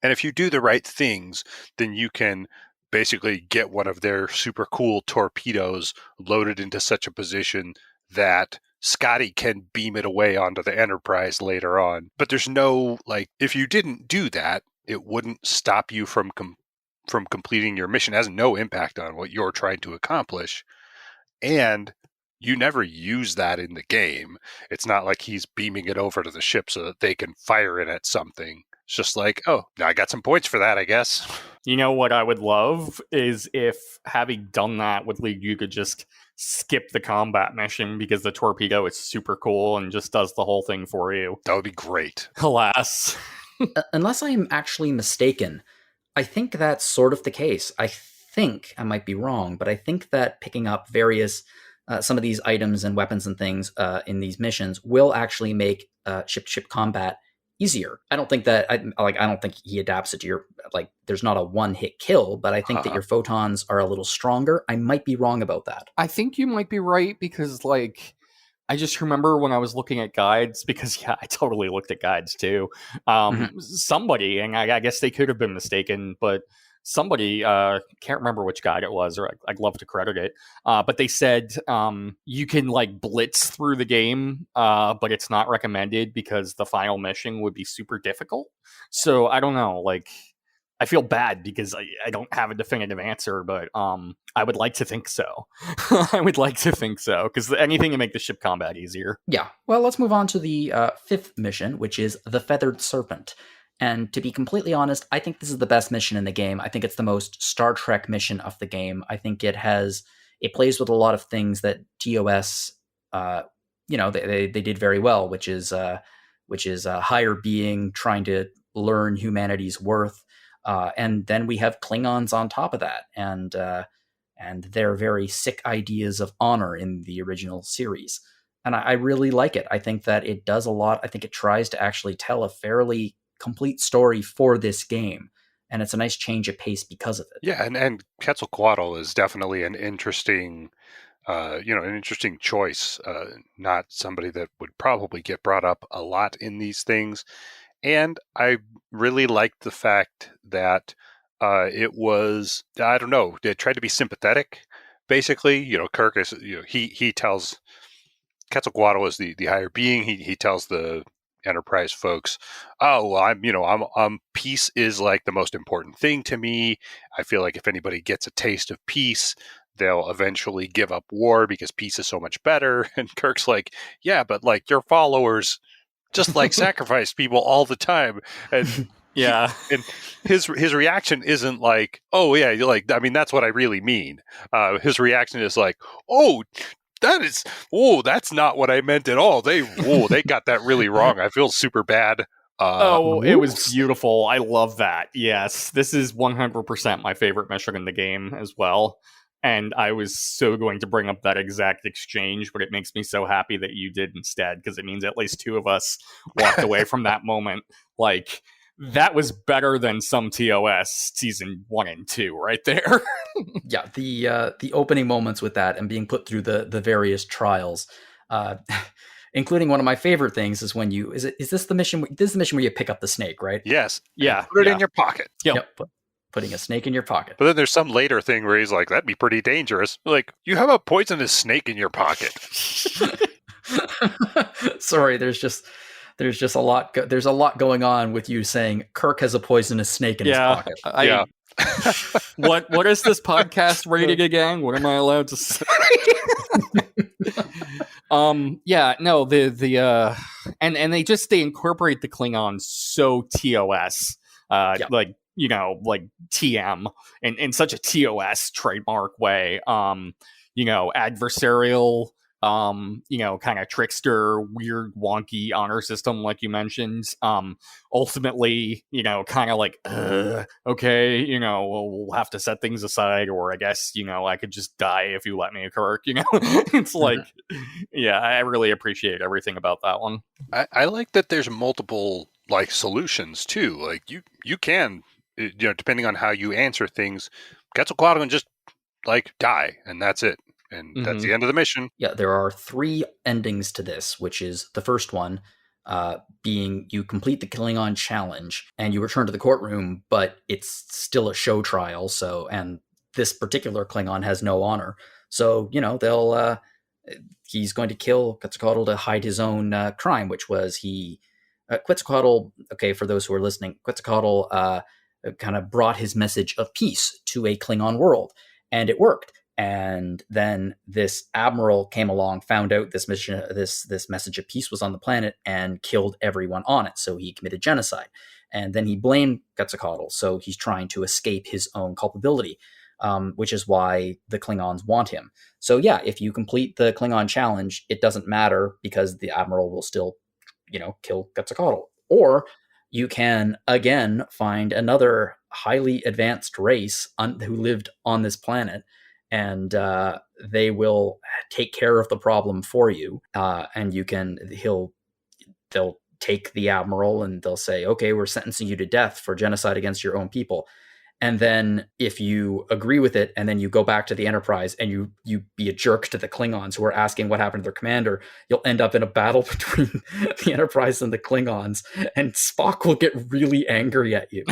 And if you do the right things, then you can basically get one of their super cool torpedoes loaded into such a position that Scotty can beam it away onto the Enterprise later on. But there's no, if you didn't do that, it wouldn't stop you from completing your mission. It has no impact on what you're trying to accomplish. And you never use that in the game. It's not like he's beaming it over to the ship so that they can fire it at something. It's just like, oh, I got some points for that, I guess. You know what I would love is if, having done that with League, you could just skip the combat mission because the torpedo is super cool and just does the whole thing for you. That would be great. Alas. Unless I'm actually mistaken, I think that's sort of the case. I think, I might be wrong, but I think that picking up various, some of these items and weapons and things in these missions will actually make ship-to-ship combat easier. I don't think that, I don't think he adapts it to your, there's not a one-hit kill, but I think that your photons are a little stronger. I might be wrong about that. I think you might be right because, I just remember when I was looking at guides, because, I totally looked at guides too. Somebody, and I guess they could have been mistaken, but somebody, can't remember which guide it was, or I'd love to credit it, but they said you can blitz through the game, but it's not recommended because the final mission would be super difficult. So I don't know, I feel bad because I don't have a definitive answer, but I would like to think so. I would like to think so, because anything to make the ship combat easier. Yeah, well, let's move on to the fifth mission, which is the Feathered Serpent. And to be completely honest, I think this is the best mission in the game. I think it's the most Star Trek mission of the game. I think it plays with a lot of things that TOS, they did very well, which is a higher being trying to learn humanity's worth. And then we have Klingons on top of that, and their very sick ideas of honor in the original series. And I really like it. I think that it does a lot. I think it tries to actually tell a fairly complete story for this game, and it's a nice change of pace because of it. Yeah, and Quetzalcoatl is definitely an interesting choice. Not somebody that would probably get brought up a lot in these things. And I really liked the fact that it was, I don't know, it tried to be sympathetic. Basically, Kirk is, he tells Quetzalcoatl is the higher being. He tells the Enterprise folks, oh, well, I'm peace is the most important thing to me. I feel like if anybody gets a taste of peace, they'll eventually give up war because peace is so much better. And Kirk's like, yeah, but your followers just sacrifice people all the time. And yeah, and his reaction isn't oh yeah, that's what I really mean. His reaction is oh, that's not what I meant at all. They got that really wrong. I feel super bad. It was beautiful. I love that. Yes, this is 100% my favorite mission in the game as well. And I was so going to bring up that exact exchange, but it makes me so happy that you did instead, because it means at least two of us walked away from that moment. That was better than some TOS season 1 and 2 right there. Yeah, the opening moments with that and being put through the various trials, including one of my favorite things is when is this the mission? This is the mission where you pick up the snake, right? Yes. Yeah. Put it in your pocket. Yep. Putting a snake in your pocket. But then there's some later thing where he's like, that'd be pretty dangerous. You have a poisonous snake in your pocket. Sorry, there's just a lot. There's a lot going on with you saying Kirk has a poisonous snake in his pocket. Yeah. What is this podcast rated again? What am I allowed to say? Yeah, no, and they incorporate the Klingons so TOS, TM in such a TOS trademark way. Adversarial, kind of trickster, weird, wonky honor system, like you mentioned. Ultimately, kind of okay, we'll have to set things aside, or I guess, I could just die if you let me, Kirk. It's yeah, I really appreciate everything about that one. I like that there's multiple solutions too. You can, depending on how you answer things, Quetzalcoatl can just die, and that's it. And that's the end of the mission. Yeah, there are 3 endings to this, which is the first one being you complete the Klingon challenge and you return to the courtroom, but it's still a show trial. So, and this particular Klingon has no honor. So, he's going to kill Quetzalcoatl to hide his own crime, which was Quetzalcoatl, okay, for those who are listening, Quetzalcoatl kind of brought his message of peace to a Klingon world, and it worked. And then this admiral came along, found out this mission, this message of peace was on the planet, and killed everyone on it. So he committed genocide. And then he blamed Quetzalcoatl. So he's trying to escape his own culpability, which is why the Klingons want him. So yeah, if you complete the Klingon challenge, it doesn't matter because the admiral will still, kill Quetzalcoatl. Or you can, again, find another highly advanced race who lived on this planet, and they will take care of the problem for you. And they'll take the admiral and they'll say, okay, we're sentencing you to death for genocide against your own people. And then if you agree with it, and then you go back to the Enterprise and you be a jerk to the Klingons who are asking what happened to their commander, you'll end up in a battle between the Enterprise and the Klingons, and Spock will get really angry at you.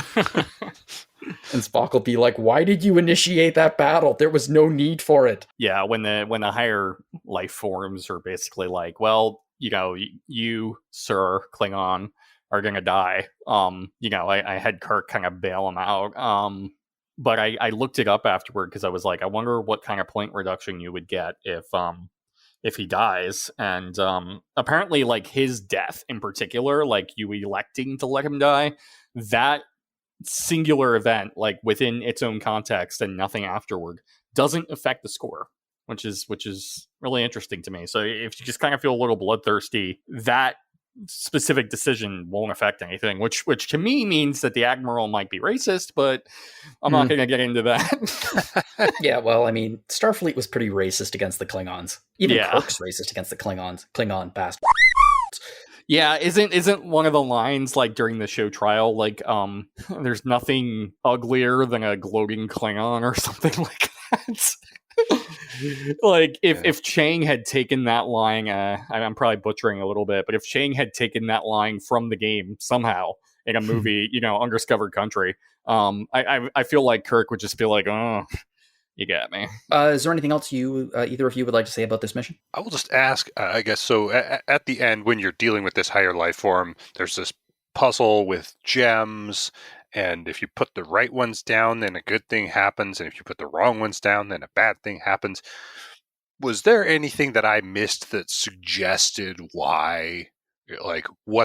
And Spock will be like, why did you initiate that battle? There was no need for it. Yeah, when the higher life forms are basically like, well, you, Sir Klingon, are gonna die. I had Kirk kind of bail him out. But I looked it up afterward because I was like, I wonder what kind of point reduction you would get if he dies. And apparently, like, his death in particular, like you electing to let him die, that singular event, like within its own context and nothing afterward, doesn't affect the score, which is really interesting to me. So if you just kind of feel a little bloodthirsty, that specific decision won't affect anything, which to me means that the admiral might be racist, but I'm not going to get into that. Yeah, well, I mean, Starfleet was pretty racist against the Klingons. Even Kirk's racist against the Klingon bastard. Yeah, isn't one of the lines, like, during the show trial, like, there's nothing uglier than a gloating Klingon or something like that? Like, if Chang had taken that line, I'm probably butchering a little bit, but if Chang had taken that line from the game somehow in a movie, Undiscovered Country, I feel like Kirk would just be like, oh, you got me. Is there anything else either of you would like to say about this mission? I will just ask, I guess, so at the end, when you're dealing with this higher life form, there's this puzzle with gems, and if you put the right ones down, then a good thing happens, and if you put the wrong ones down, then a bad thing happens. Was there anything that I missed that suggested what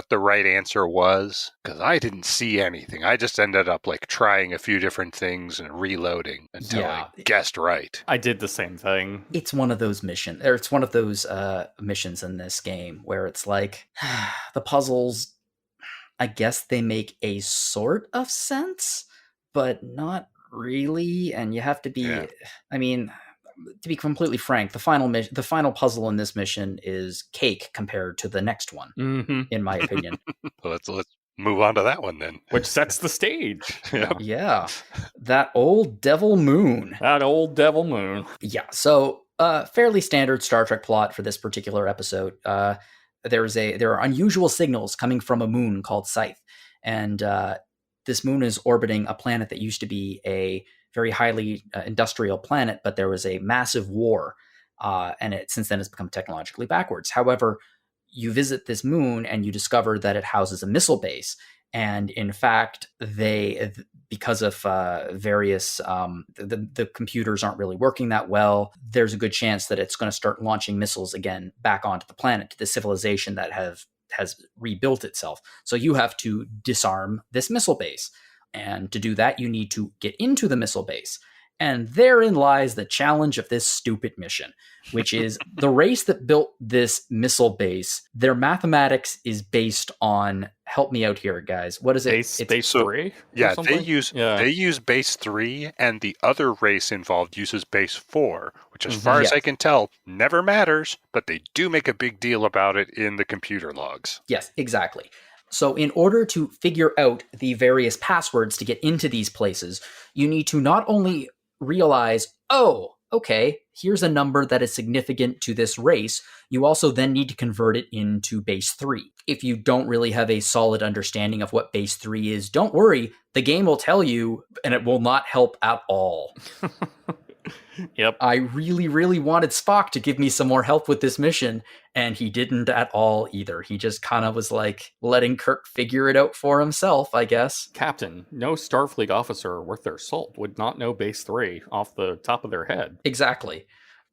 the right answer was? Because I didn't see anything. I just ended up trying a few different things and reloading until I guessed right. I did the same thing. It's one of those missions, or it's one of those missions in this game where it's like the puzzles, I guess they make a sort of sense, but not really. And you have to be, I mean, to be completely frank, the final puzzle in this mission is cake compared to the next one, in my opinion. Well, let's move on to that one then. Which sets the stage. Yeah. That old devil moon. Yeah. So, fairly standard Star Trek plot for this particular episode. There are unusual signals coming from a moon called Scythe, and this moon is orbiting a planet that used to be a very highly industrial planet, but there was a massive war, and since then it's become technologically backwards. However, you visit this moon and you discover that it houses a missile base, and in fact, because of various, the computers aren't really working that well, there's a good chance that it's going to start launching missiles again back onto the planet, to the civilization that has rebuilt itself. So you have to disarm this missile base. And to do that, you need to get into the missile base. And therein lies the challenge of this stupid mission, which is the race that built this missile base. Their mathematics is based on, help me out here, guys. What is it? Base 3? Yeah, they use base 3, and the other race involved uses base 4, which, as far as I can tell, never matters, but they do make a big deal about it in the computer logs. Yes, exactly. So in order to figure out the various passwords to get into these places, you need to not only realize, oh, okay, here's a number that is significant to this race, you also then need to convert it into base 3. If you don't really have a solid understanding of what base 3 is, don't worry, the game will tell you, and it will not help at all. Yep. I really, really wanted Spock to give me some more help with this mission, and he didn't at all either. He just kind of was like letting Kirk figure it out for himself, I guess. Captain, no Starfleet officer worth their salt would not know Base 3 off the top of their head. Exactly.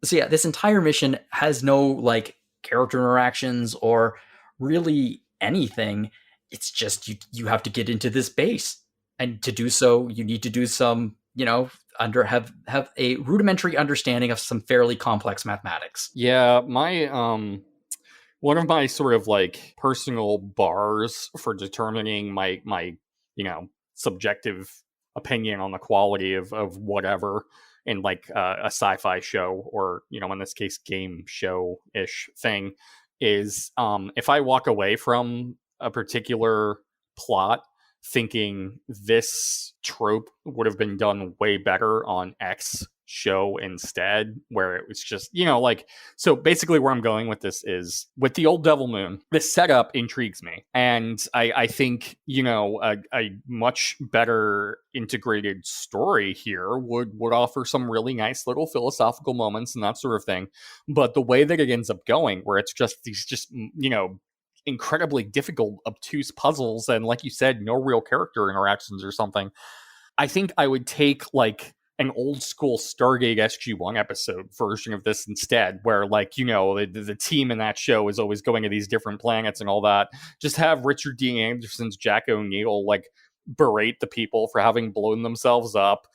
So yeah, this entire mission has no like character interactions or really anything. It's just you have to get into this base, and to do so, you need to do some, have a rudimentary understanding of some fairly complex mathematics. Yeah, my one of my sort of like personal bars for determining my subjective opinion on the quality of whatever in like a sci-fi show, or in this case game show-ish thing, is if I walk away from a particular plot thinking this trope would have been done way better on X show instead, where it was just, so basically where I'm going with this is with the old Devil Moon, this setup intrigues me. And I think, a much better integrated story here would offer some really nice little philosophical moments and that sort of thing. But the way that it ends up going, where it's just these incredibly difficult, obtuse puzzles, and like you said, no real character interactions or something, I think I would take like an old school Stargate SG-1 episode version of this instead, where the team in that show is always going to these different planets and all that. Just have Richard D. Anderson's Jack O'Neill like berate the people for having blown themselves up,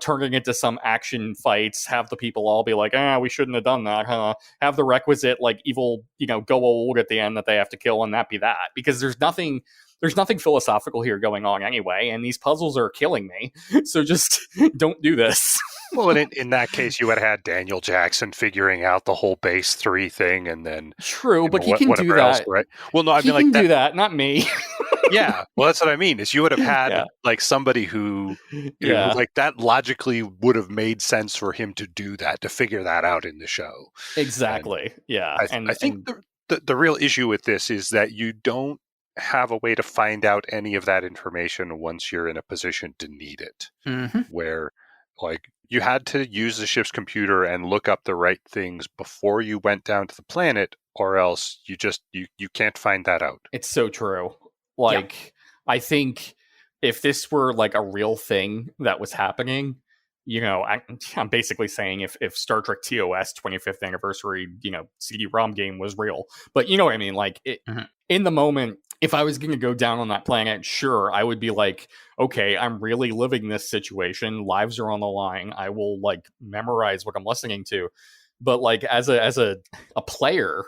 turning into some action fights, have the people all be like, we shouldn't have done that, huh? Have the requisite like evil, go old at the end that they have to kill, and that be that. Because there's nothing philosophical here going on anyway, and these puzzles are killing me. So just don't do this. Well, in that case, you would have had Daniel Jackson figuring out the whole Base 3 thing, and then true, but he can do that. Else, right? Well, no, I mean like he can do that, not me. Yeah, well, that's what I mean. Is you would have had like somebody who, like that logically would have made sense for him to do that, to figure that out in the show. Exactly. And I think the real issue with this is that you don't have a way to find out any of that information once you're in a position to need it. Mm-hmm. Where like you had to use the ship's computer and look up the right things before you went down to the planet, or else you can't find that out. It's so true. Like, I think if this were like a real thing that was happening, I'm basically saying if Star Trek TOS 25th anniversary, CD-ROM game was real. But you know what I mean? Like, in the moment, if I was going to go down on that planet, sure, I would be like, okay, I'm really living this situation. Lives are on the line. I will like memorize what I'm listening to. But like as a player,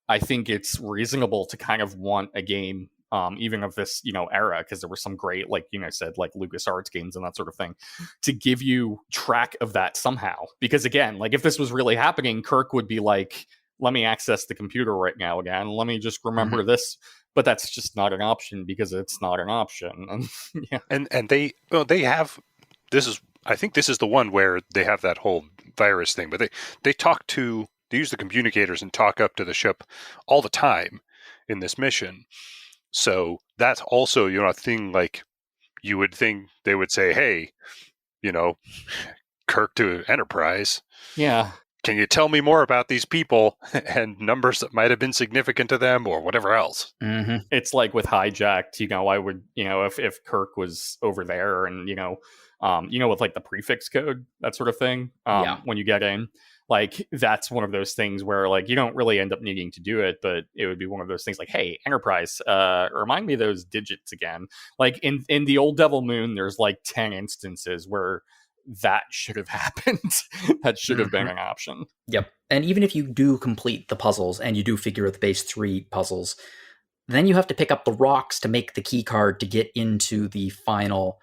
I think it's reasonable to kind of want a game, even of this, era, because there were some great, like, said, like LucasArts games and that sort of thing, to give you track of that somehow. Because again, like if this was really happening, Kirk would be like, let me access the computer right now again. Let me just remember this. But that's just not an option because it's not an option. And And they have, I think this is the one where they have that whole virus thing, but they use the communicators and talk up to the ship all the time in this mission. So that's also, a thing like you would think they would say, hey, Kirk to Enterprise. Yeah. Can you tell me more about these people and numbers that might have been significant to them or whatever else? Mm-hmm. It's like with Hijacked, I would, if Kirk was over there and, with like the prefix code, that sort of thing, when you get in, like that's one of those things where like you don't really end up needing to do it, but it would be one of those things like, hey, Enterprise, remind me of those digits again. Like in the old Devil Moon, there's like 10 instances where that should have happened. That should have been an option. Yep. And even if you do complete the puzzles and you do figure out the Base 3 puzzles, then you have to pick up the rocks to make the key card to get into the final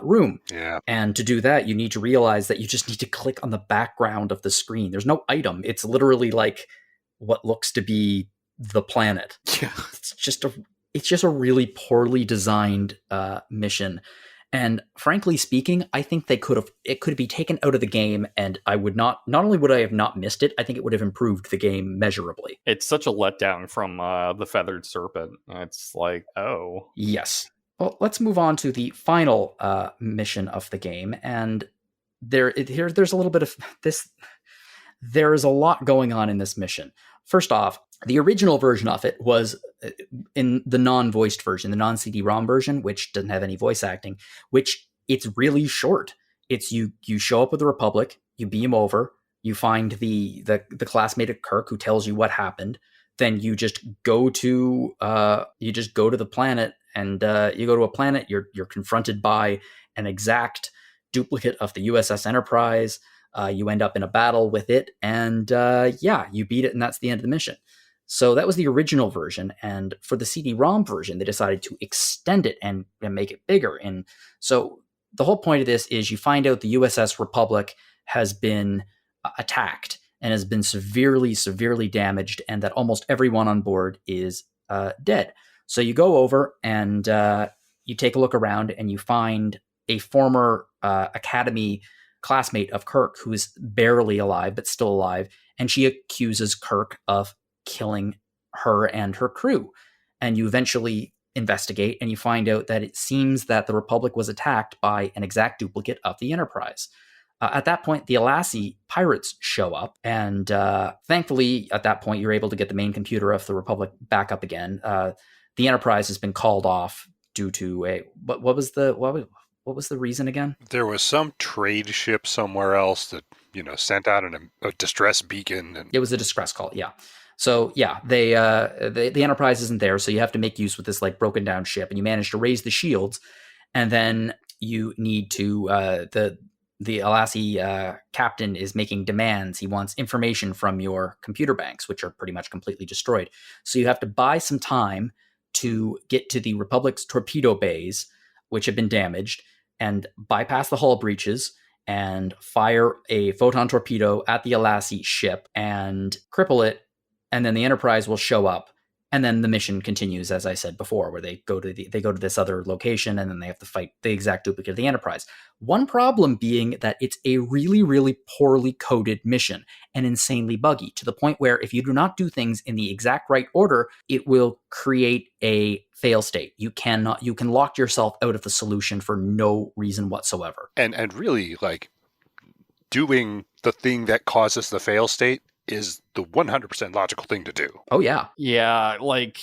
room. Yeah. And to do that, you need to realize that you just need to click on the background of the screen. There's no item. It's literally like what looks to be the planet. Yeah. It's just a really poorly designed mission. And frankly speaking, I think it could be taken out of the game, and I would not only would I have not missed it, I think it would have improved the game measurably. It's such a letdown from the Feathered Serpent. It's like, oh. Yes. Well, let's move on to the final mission of the game. And there's a little bit of this. There is a lot going on in this mission. First off, the original version of it was in the non-voiced version, the non-CD-ROM version, which doesn't have any voice acting, which it's really short. It's you show up with the Republic, you beam over, you find the classmate of Kirk who tells you what happened. Then you just go to the planet, and you go to a planet. You're confronted by an exact duplicate of the USS Enterprise. You end up in a battle with it, and you beat it, and that's the end of the mission. So that was the original version, and for the CD-ROM version, they decided to extend it and make it bigger. And so the whole point of this is you find out the USS Republic has been attacked and has been severely, severely damaged, and that almost everyone on board is dead. So you go over and you take a look around, and you find a former Academy classmate of Kirk who is barely alive, but still alive, and she accuses Kirk of killing her and her crew. And you eventually investigate, and you find out that it seems that the Republic was attacked by an exact duplicate of the Enterprise. At that point, the Sollosi pirates show up, and thankfully, at that point, you're able to get the main computer of the Republic back up again. The Enterprise has been called off due to what was the reason again? There was some trade ship somewhere else that sent out a distress beacon, and it was a distress call. Yeah. So yeah, the Enterprise isn't there, so you have to make use with this like broken down ship, and you manage to raise the shields, and then you need to the Sollosi captain is making demands. He wants information from your computer banks, which are pretty much completely destroyed. So you have to buy some time to get to the Republic's torpedo bays, which have been damaged, and bypass the hull breaches and fire a photon torpedo at the Sollosi ship and cripple it. And then the Enterprise will show up, and then the mission continues, as I said before, where they go to this other location, and then they have to fight the exact duplicate of the Enterprise. One problem being that it's a really, really poorly coded mission and insanely buggy, to the point where if you do not do things in the exact right order, it will create a fail state. You can lock yourself out of the solution for no reason whatsoever. And really, like, doing the thing that causes the fail state is the 100% logical thing to do. Oh yeah. Yeah, like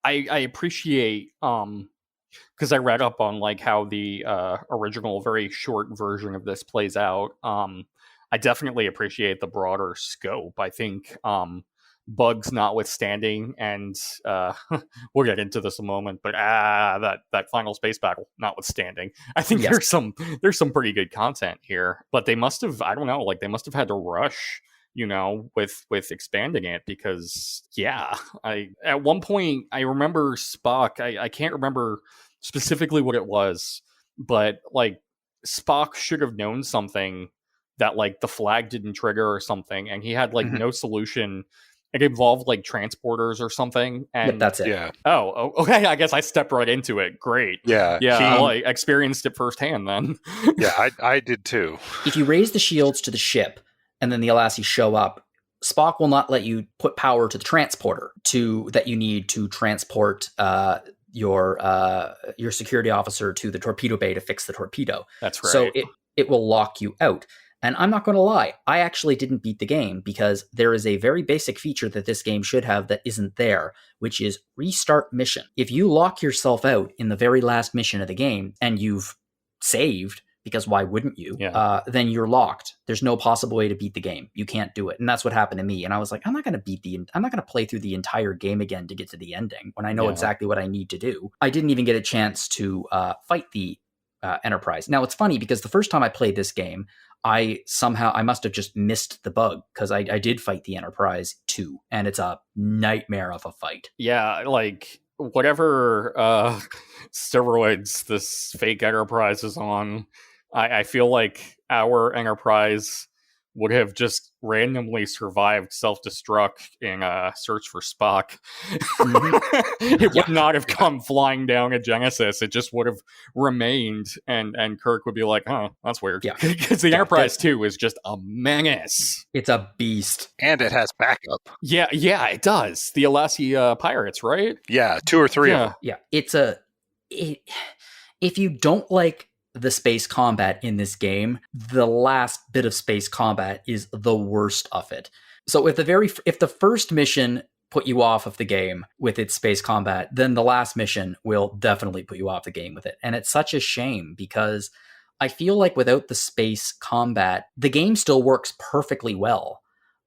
I appreciate because I read up on like how the original very short version of this plays out. I definitely appreciate the broader scope. I think bugs notwithstanding, and we'll get into this in a moment, but that final space battle notwithstanding, I think there's some pretty good content here. But they must have had to rush with expanding it, because at one point I remember Spock, I can't remember specifically what it was, but like Spock should have known something that like the flag didn't trigger or something, and he had like no solution. It involved like transporters or something, and that's it. Yeah. Oh, okay. I guess I stepped right into it. Great. Yeah. I experienced it firsthand then. Yeah, I did too. If you raise the shields to the ship, and then the Sollosi show up, Spock will not let you put power to the transporter that you need to transport your security officer to the torpedo bay to fix the torpedo. That's right. So it will lock you out. And I'm not going to lie, I actually didn't beat the game, because there is a very basic feature that this game should have that isn't there, which is restart mission. If you lock yourself out in the very last mission of the game and you've saved, because why wouldn't you? Yeah. Then you're locked. There's no possible way to beat the game. You can't do it. And that's what happened to me. And I was like, I'm not going to play through the entire game again to get to the ending when I know exactly what I need to do. I didn't even get a chance to fight the Enterprise. Now it's funny, because the first time I played this game, I must have just missed the bug, because I did fight the Enterprise too. And it's a nightmare of a fight. Yeah. Like whatever steroids this fake Enterprise is on, I feel like our Enterprise would have just randomly survived self-destruct in a search for Spock. It would not have come flying down a Genesis. It just would have remained, and Kirk would be like, oh, that's weird. Yeah. Because the Enterprise, too, is just a menace. It's a beast. And it has backup. Yeah, it does. The Sollosi pirates, right? Yeah, 2 or 3 of them. Yeah. If you don't like the space combat in this game, the last bit of space combat is the worst of it. So if the first mission put you off of the game with its space combat, then the last mission will definitely put you off the game with it. And it's such a shame because I feel like without the space combat, the game still works perfectly well.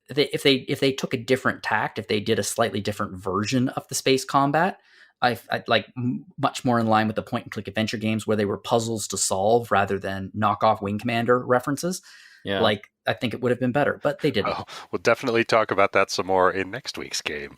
If they took a different tact, if they did a slightly different version of the space combat, I'd like much more in line with the point and click adventure games where they were puzzles to solve rather than knockoff Wing Commander references. Yeah. Like, I think it would have been better, but they didn't. Oh, we'll definitely talk about that some more in next week's game.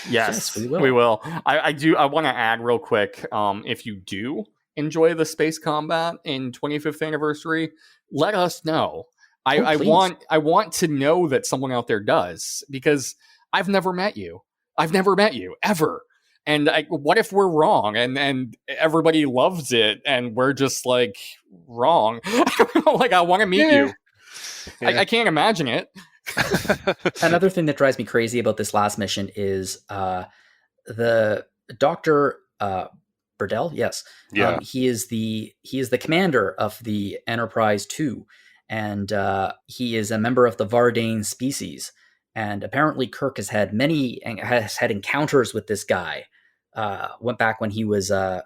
Yes, we will. We will. I want to add real quick. If you do enjoy the space combat in 25th anniversary, let us know. I want to know that someone out there does, because I've never met you. I've never met you ever. And what if we're wrong and everybody loves it and we're just like wrong? Like, I want to meet you. Yeah. I can't imagine it. Another thing that drives me crazy about this last mission is the Dr. Burdell. Yes. Yeah. He is the commander of the Enterprise 2, and he is a member of the Vardane species. And apparently Kirk has had encounters with this guy. Went back when he was a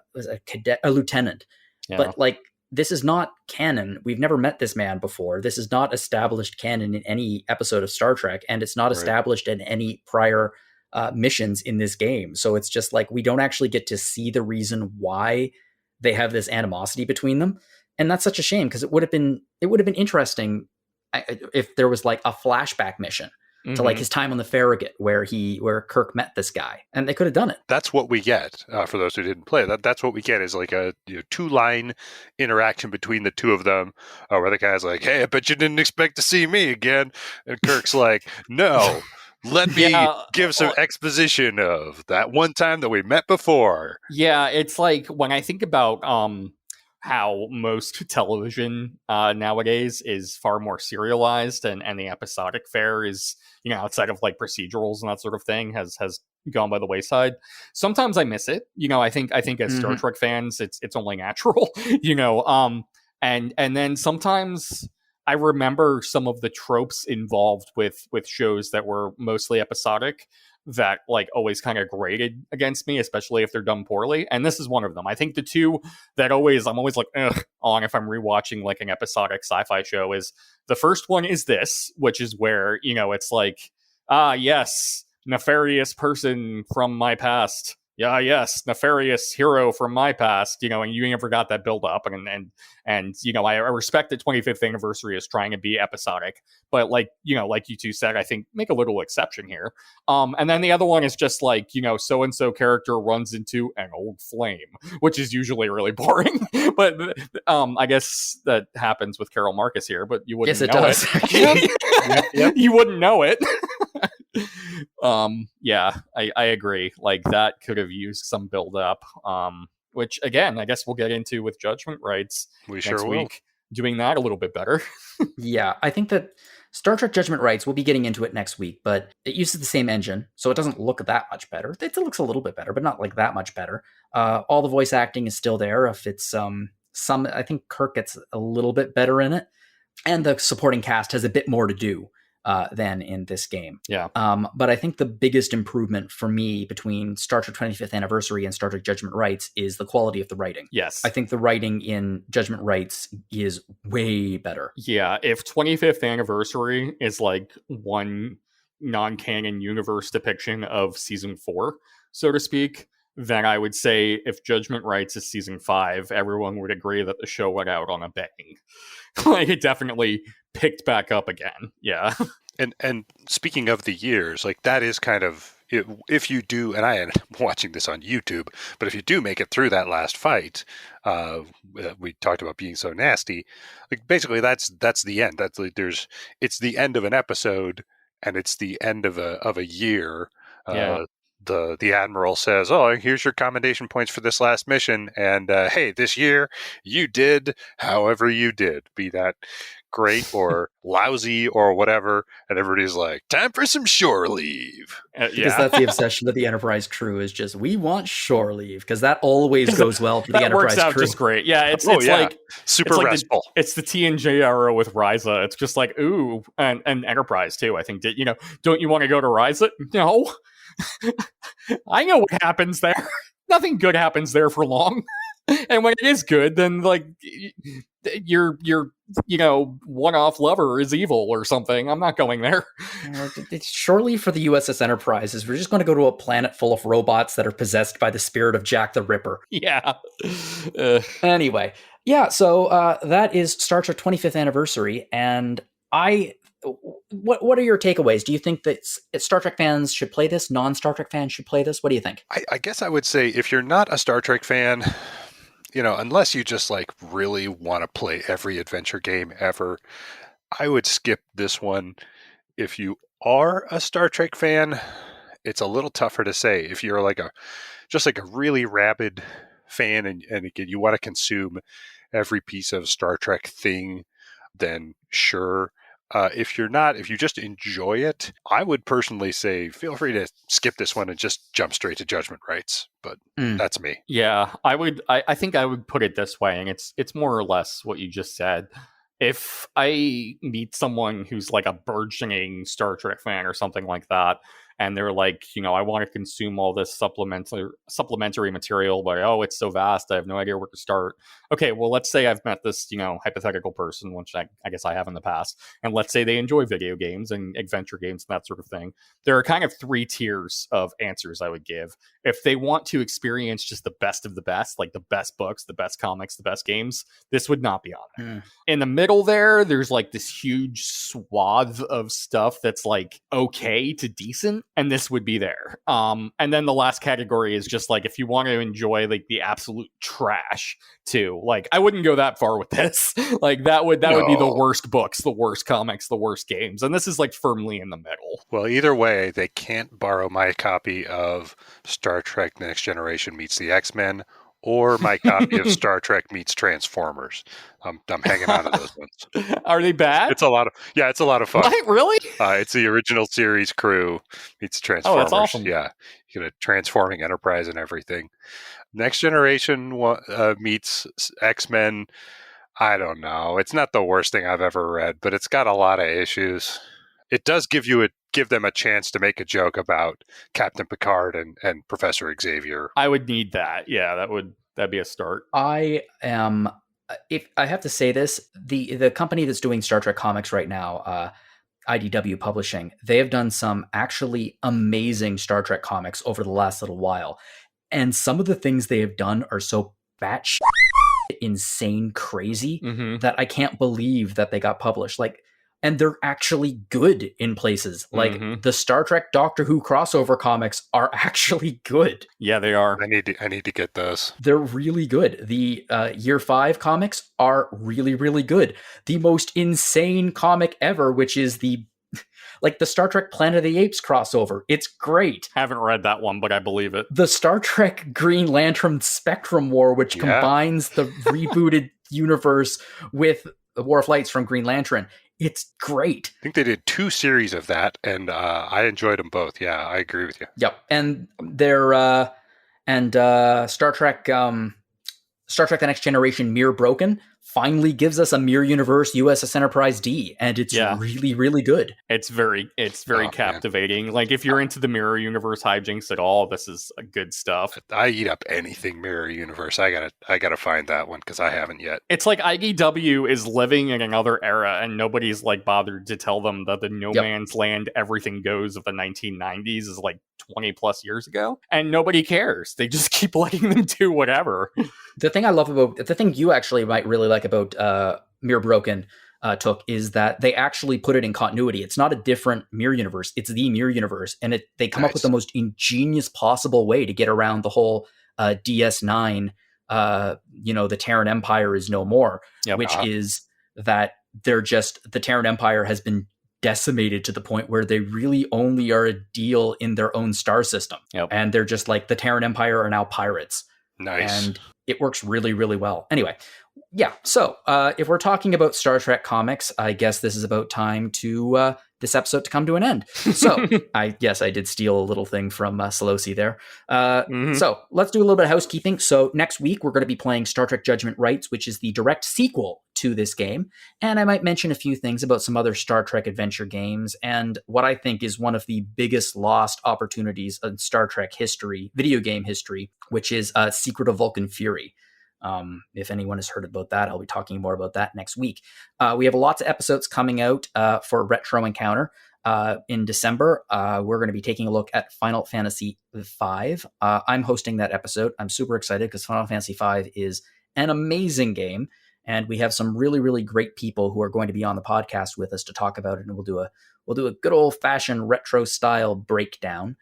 lieutenant. Yeah. But like, this is not canon. We've never met this man before. This is not established canon in any episode of Star Trek, and it's not established in any prior missions in this game. So it's just like, we don't actually get to see the reason why they have this animosity between them. And that's such a shame, because it would have been interesting if there was like a flashback mission to like his time on the Farragut where Kirk met this guy, and they could have done it. That's what we get for those who didn't play. That's what we get is like a 2-line interaction between the two of them, where the guy's like, "Hey, I bet you didn't expect to see me again," and Kirk's like, "No, let me give some exposition of that one time that we met before." Yeah, it's like when I think about how most television nowadays is far more serialized, and the episodic fare is, outside of like procedurals and that sort of thing has gone by the wayside. Sometimes I miss it. I think as Star Trek fans, it's only natural, and then sometimes I remember some of the tropes involved with shows that were mostly episodic that like always kind of grated against me, especially if they're done poorly. And this is one of them. I think the two that I'm always like, on if I'm rewatching like an episodic sci-fi show is, the first one is this, which is where, it's like, yes, nefarious person from my past. Yeah, yes, nefarious hero from my past, and you never got that build up. And I respect that 25th anniversary is trying to be episodic, but like you two said, I think make a little exception here. And then the other one is just like, so-and-so character runs into an old flame, which is usually really boring. But I guess that happens with Carol Marcus here, but you wouldn't know it. Yep. You wouldn't know it. Yeah, I agree. Like, that could have used some build up, which again, I guess we'll get into with Judgment Rights next week, doing that a little bit better. Yeah, I think that Star Trek Judgment Rights, we'll be getting into it next week, but it uses the same engine, so it doesn't look that much better. It looks a little bit better, but not like that much better. All the voice acting is still there. If it's I think Kirk gets a little bit better in it, and the supporting cast has a bit more to do than in this game. Yeah. But I think the biggest improvement for me between Star Trek 25th Anniversary and Star Trek Judgment Rights is the quality of the writing. Yes. I think the writing in Judgment Rights is way better. Yeah. If 25th Anniversary is like one non-canon universe depiction of season 4, so to speak, then I would say if Judgment Rights is season 5, everyone would agree that the show went out on a bang. Like, it definitely picked back up again. Yeah. And speaking of the years, like, that is kind of, if you do, and I am watching this on YouTube, but if you do make it through that last fight, we talked about being so nasty, like, basically that's the end. That's like, it's the end of an episode, and it's the end of a year. Yeah. The Admiral says, "Oh, here's your commendation points for this last mission, and hey, this year you did however you did, be that great or lousy or whatever, and everybody's like, time for some shore leave. Because that's the obsession of the Enterprise crew is just, we want shore leave, because that always goes well for the that Enterprise works out crew. just great. Yeah, it's Oh, yeah. like Super it's like restful. it's the TNJ era with Ryza. It's just like, ooh, and Enterprise too. I think don't you want to go to Ryza? No, I know what happens there. Nothing good happens there for long. And when it is good, then like your one-off lover is evil or something. I'm not going there. It's surely for the USS Enterprise is we're just going to go to a planet full of robots that are possessed by the spirit of Jack the Ripper. Yeah. Anyway, yeah, so that is Star Trek 25th anniversary, and what are your takeaways? Do you think that Star Trek fans should play this? Non-Star Trek fans should play this? What do you think? I guess I would say if you're not a Star Trek fan, unless you just like really want to play every adventure game ever, I would skip this one. If you are a Star Trek fan, it's a little tougher to say. If you're like a really rabid fan and again, you want to consume every piece of Star Trek thing, then sure. If you're not, if you just enjoy it, I would personally say feel free to skip this one and just jump straight to Judgment Rights. But that's me. Yeah, I would. I think I would put it this way, and it's more or less what you just said. If I meet someone who's like a burgeoning Star Trek fan or something like that, and they're like, I want to consume all this supplementary material, but it's so vast, I have no idea where to start. Okay, well, let's say I've met this, hypothetical person, which I guess I have in the past, and let's say they enjoy video games and adventure games and that sort of thing. There are kind of 3 tiers of answers I would give. If they want to experience just the best of the best, like the best books, the best comics, the best games, this would not be on there. In the middle there's like this huge swath of stuff that's like okay to decent, and this would be there. And then the last category is just like if you want to enjoy like the absolute trash too. Like I wouldn't go that far with this. Like that would be the worst books, the worst comics, the worst games, and this is like firmly in the middle. Well, either way, they can't borrow my copy of Star Trek Next Generation meets the X-Men or my copy of Star Trek meets Transformers. I'm hanging on to those ones. Are they bad? It's a lot of fun. What? Really? It's the original series crew meets Transformers. Oh, that's awesome. Yeah, you get a transforming Enterprise and everything. Next Generation meets X-Men. I don't know. It's not the worst thing I've ever read, but it's got a lot of issues. It does give them a chance to make a joke about Captain Picard and Professor Xavier. I would need that. Yeah, that'd be a start. If I have to say this, the company that's doing Star Trek comics right now, IDW Publishing, they have done some actually amazing Star Trek comics over the last little while. And some of the things they have done are so batshit insane crazy that I can't believe that they got published. Like, and they're actually good in places. Like the Star Trek Doctor Who crossover comics are actually good. Yeah, they are. I need to get those. They're really good. The Year 5 comics are really, really good. The most insane comic ever, which is the Star Trek Planet of the Apes crossover. It's great. Haven't read that one, but I believe it. The Star Trek Green Lantern Spectrum War, which combines the rebooted universe with the War of Lights from Green Lantern. It's great. I think they did 2 series of that, and I enjoyed them both. Yeah, I agree with you. Yep, and they're Star Trek The Next Generation Mirror Broken finally gives us a Mirror Universe USS Enterprise D, and it's really, really good. It's very captivating. Man. Like if you're into the Mirror Universe hijinks at all, this is good stuff. I eat up anything Mirror Universe. I gotta find that one because I haven't yet. It's like IDW is living in another era, and nobody's like bothered to tell them that the No Man's Land Everything Goes of the 1990s is like 20 plus years ago, and nobody cares. They just keep letting them do whatever. The thing you actually might really like about Mirror Broken took is that they actually put it in continuity. It's not a different Mirror Universe. It's the Mirror Universe. And they come up with the most ingenious possible way to get around the whole DS9, the Terran Empire is no more, which is that the Terran Empire has been decimated to the point where they really only are a deal in their own star system. And they're just like the Terran Empire are now pirates. Nice. And it works really, really well. Anyway, Yeah, so if we're talking about Star Trek comics, I guess this is about time to this episode to come to an end. So, I did steal a little thing from Sollosi there. So, let's do a little bit of housekeeping. So, next week, we're going to be playing Star Trek Judgment Rights, which is the direct sequel to this game. And I might mention a few things about some other Star Trek adventure games and what I think is one of the biggest lost opportunities in Star Trek history, video game history, which is Secret of Vulcan Fury. If anyone has heard about that, I'll be talking more about that next week. We have lots of episodes coming out for Retro Encounter. In December, we're going to be taking a look at Final Fantasy V. I'm hosting that episode. I'm super excited because Final Fantasy V is an amazing game, and we have some really, really great people who are going to be on the podcast with us to talk about it, and we'll do a good old-fashioned retro-style breakdown.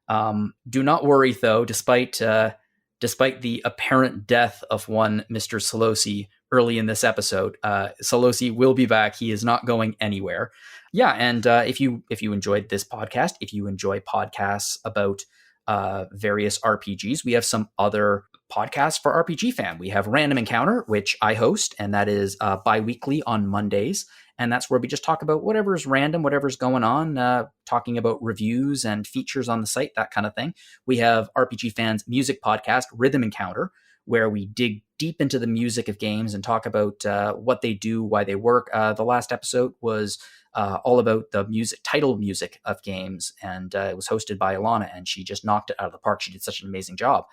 Do not worry, though, despite the apparent death of one Mr. Sollosi early in this episode, Sollosi will be back. He is not going anywhere. Yeah, and if you enjoyed this podcast, if you enjoy podcasts about various RPGs, we have some other podcasts for RPG fan. We have Random Encounter, which I host, and that is bi-weekly on Mondays. And that's where we just talk about whatever's random, whatever's going on, talking about reviews and features on the site, that kind of thing. We have RPG Fans' music podcast, Rhythm Encounter, where we dig deep into the music of games and talk about what they do, why they work. The last episode was all about the title music of games, and it was hosted by Alana, and she just knocked it out of the park. She did such an amazing job.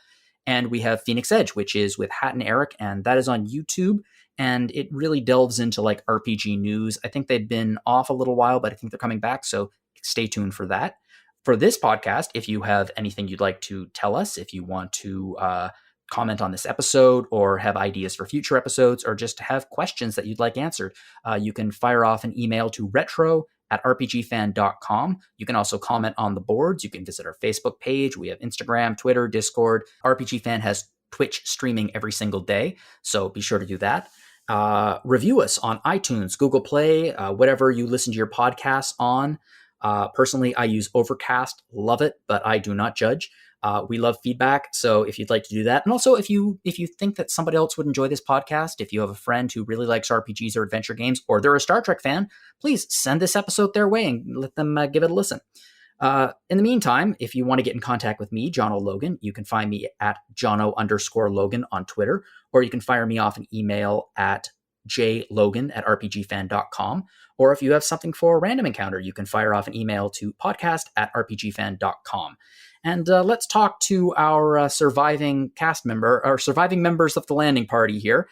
And we have Phoenix Edge, which is with Hat and Eric, and that is on YouTube. And it really delves into like RPG news. I think they've been off a little while, but I think they're coming back. So stay tuned for that. For this podcast, if you have anything you'd like to tell us, if you want to comment on this episode or have ideas for future episodes or just have questions that you'd like answered, you can fire off an email to retro@rpgfan.com. You can also comment on the boards. You can visit our Facebook page. We have Instagram, Twitter, Discord. RPG Fan has Twitch streaming every single day, so be sure to do that. Review us on iTunes, Google Play, whatever you listen to your podcasts on. Personally, I use Overcast, love it, but I do not judge. We love feedback, so if you'd like to do that, and also if you think that somebody else would enjoy this podcast, if you have a friend who really likes RPGs or adventure games, or they're a Star Trek fan, please send this episode their way and let them give it a listen. In the meantime, if you want to get in contact with me, Jono Logan, you can find me at Jono_Logan on Twitter, or you can fire me off an email at jlogan@rpgfan.com. Or if you have something for a Random Encounter, you can fire off an email to podcast@rpgfan.com. And let's talk to our surviving cast member, or surviving members of the landing party here.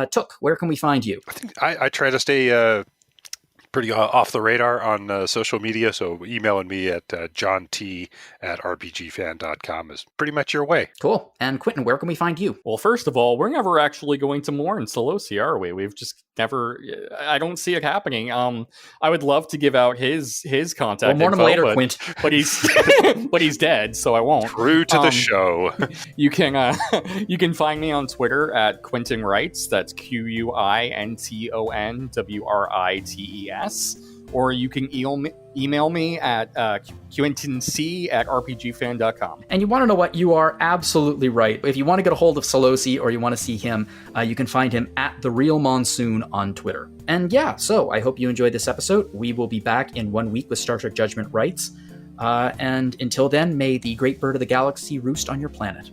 Took, where can we find you? I think I try to stay pretty off the radar on social media, so emailing me at johnt@rpgfan.com is pretty much your way. Cool. And Quinton, where can we find you? Well, first of all, we're never actually going to mourn Sollosi, are we? We've just never. I don't see it happening. I would love to give out his contact. We'll mourn him later, Quint. But he's but he's dead, so I won't. True to the show. You can find me on Twitter at Quinton Writes. That's QuintonWrites. Or you can email me at quintonc@rpgfan.com. And you want to know what? You are absolutely right. If you want to get a hold of Sollosi or you want to see him, you can find him at The Real Monsoon on Twitter. And yeah, so I hope you enjoyed this episode. We will be back in 1 week with Star Trek Judgment Rights. And until then, may the great bird of the galaxy roost on your planet.